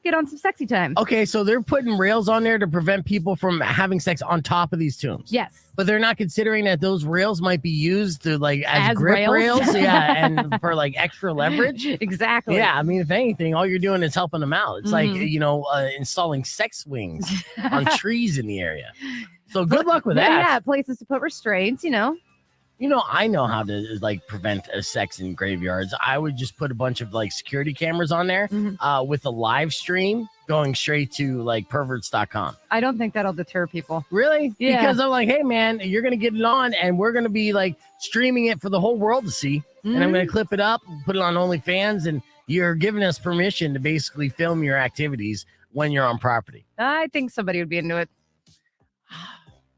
get on some sexy time. Okay, so they're putting rails on there to prevent people from having sex on top of these tombs. Yes. But they're not considering that those rails might be used to as grip rails. Yeah, and for extra leverage. Exactly. Yeah, I mean, if anything, all you're doing is helping them out. It's installing sex swings on trees in the area. So good luck with that. Yeah, places to put restraints, I know how to prevent sex in graveyards. I would just put a bunch of security cameras on there with a live stream going straight to perverts.com. I don't think that'll deter people. Really? Yeah. Because I'm like, hey man, you're going to get it on and we're going to be streaming it for the whole world to see. And I'm going to clip it up, put it on OnlyFans, and you're giving us permission to basically film your activities when you're on property. I think somebody would be into it.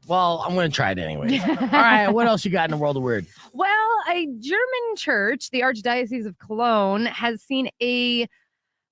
Well, I'm going to try it anyway. All right. What else you got in the world of weird? Well, a German church, the Archdiocese of Cologne, has seen a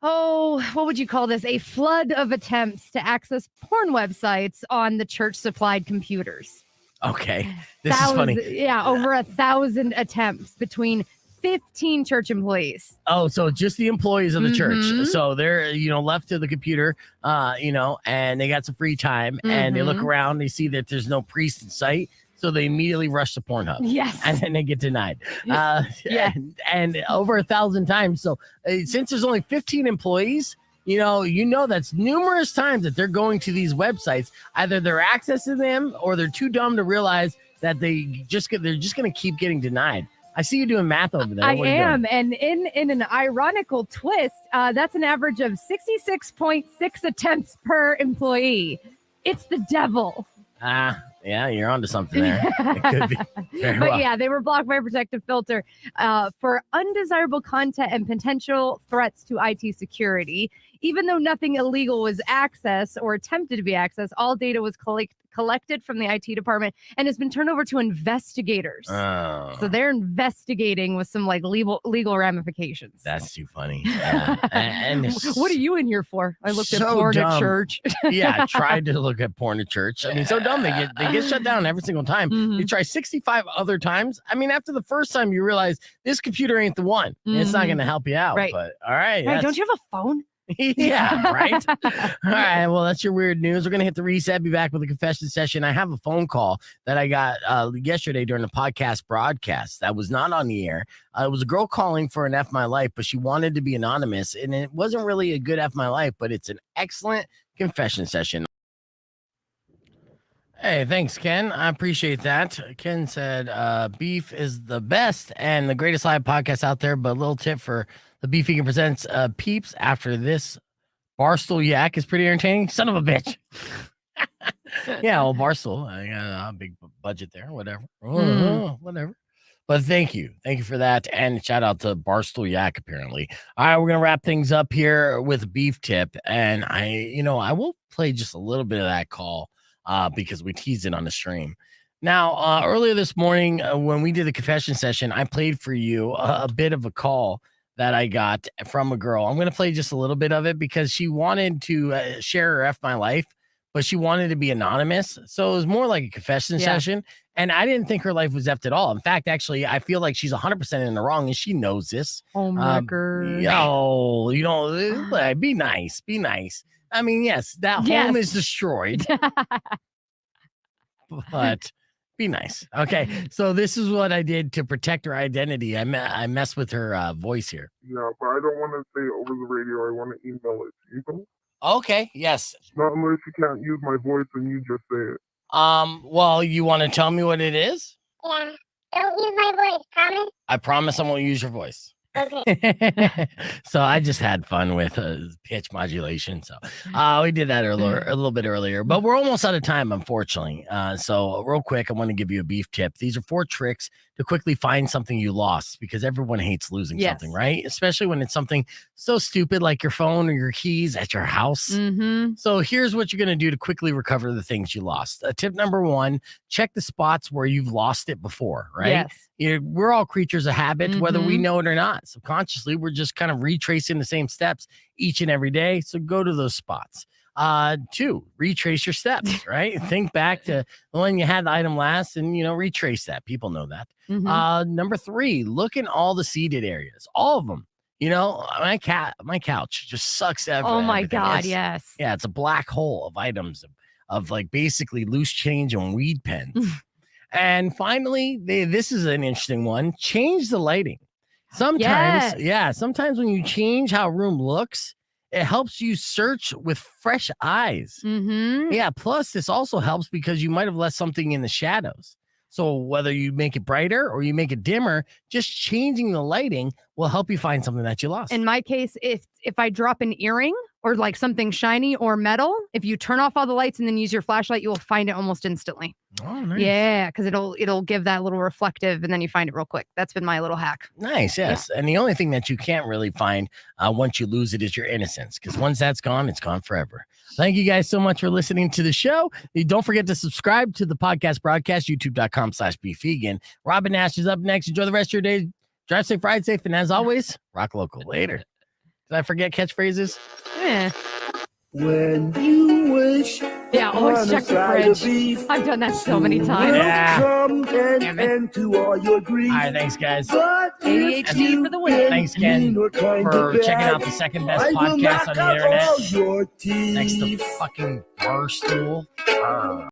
what would you call this? A flood of attempts to access porn websites on the church supplied computers. Okay. This is funny. Yeah, over 1,000 attempts between 15 church employees. Oh, so just the employees of the church. So they're, left to the computer, and they got some free time and they look around, they see that there's no priest in sight. So they immediately rush to Pornhub. Yes. And then they get denied. Yes. And over 1,000 times. So since there's only 15 employees, that's numerous times that they're going to these websites. Either they're accessing them or they're too dumb to realize that they're just going to keep getting denied. I see you doing math over there. I am. And in an ironical twist, that's an average of 66.6 attempts per employee. It's the devil. Yeah, you're onto something there. It could be. Yeah, they were blocked by a protective filter for undesirable content and potential threats to IT security. Even though nothing illegal was accessed or attempted to be accessed, all data was collected from the IT department and has been turned over to investigators. Oh. So they're investigating with some legal ramifications. That's too funny. And what are you in here for? I looked at so porn dumb. at church. Yeah, I tried to look at porn at church. I mean, so dumb. They get shut down every single time. You try 65 other times. I mean, after the first time, you realize this computer ain't the one. It's not going to help you out. Right. But all right. Right, don't you have a phone? Yeah, right. All right. Well, that's your weird news. We're going to hit the reset, be back with a confession session. I have a phone call that I got yesterday during the podcast broadcast that was not on the air. It was a girl calling for an F My Life, but she wanted to be anonymous. And it wasn't really a good F My Life, but it's an excellent confession session. Hey, thanks, Ken. I appreciate that. Ken said beef is the best and the greatest live podcast out there, but a little tip for the Beef Vegan Presents peeps after this Barstool Yak is pretty entertaining. Son of a bitch. Yeah, well, Barstool. I got a big budget there. Whatever. Whatever. But thank you. Thank you for that. And shout out to Barstool Yak, apparently. All right, we're going to wrap things up here with a beef tip. And I will play just a little bit of that call because we teased it on the stream. Now, earlier this morning, when we did the confession session, I played for you a bit of a call that I got from a girl. I'm going to play just a little bit of it because she wanted to share her F My Life, but she wanted to be anonymous. So it was more like a confession session. And I didn't think her life was effed at all. In fact, actually, I feel like she's 100% in the wrong and she knows this. Homewrecker. Be nice. Be nice. I mean, yes, that home is destroyed. But be nice. Okay, so this is what I did to protect her identity. I messed with her voice here. Yeah, but I don't want to say it over the radio. I want to email it to you. Okay, yes. Not unless you can't use my voice and you just say it. Well, you want to tell me what it is? Yeah. Don't use my voice, promise? I promise I won't use your voice. Okay. So I just had fun with pitch modulation. So we did that a little bit earlier, but we're almost out of time, unfortunately. So real quick, I want to give you a beef tip. These are 4 tricks to quickly find something you lost because everyone hates losing something, right? Especially when it's something so stupid like your phone or your keys at your house. So here's what you're going to do to quickly recover the things you lost. Tip number 1, check the spots where you've lost it before, right? Yes. We're all creatures of habit, whether we know it or not. Subconsciously, we're just kind of retracing the same steps each and every day. So go to those spots. 2, retrace your steps, right? Think back to when you had the item last and, retrace that. People know that. Number 3, look in all the seated areas, all of them. My couch just sucks everything. Oh my God, yes. Yeah, it's a black hole of items of like basically loose change and weed pens. And finally, this is an interesting one. Change the lighting. Sometimes when you change how a room looks, it helps you search with fresh eyes. Yeah, plus this also helps because you might have left something in the shadows. So whether you make it brighter or you make it dimmer, just changing the lighting will help you find something that you lost. In my case, if I drop an earring or like something shiny or metal, if you turn off all the lights and then use your flashlight, you will find it almost instantly. Oh, nice. Yeah, because it'll give that little reflective and then you find it real quick. That's been my little hack. Nice, yes. Yeah. And the only thing that you can't really find once you lose it is your innocence, because once that's gone, it's gone forever. Thank you guys so much for listening to the show. Don't forget to subscribe to the podcast broadcast, youtube.com/beefvegan. Robin Nash is up next. Enjoy the rest of your day. Drive safe, ride safe, and as always, rock local. Later. Did I forget catchphrases? Yeah. When you wish. Yeah, always on a check the side of fridge. beef, I've done that so many times. Yeah. come and end to all your grief. All right, thanks, guys. But ADHD for the win. Thanks, Ken, for checking out the second best podcast on the internet. Next to fucking Barstool.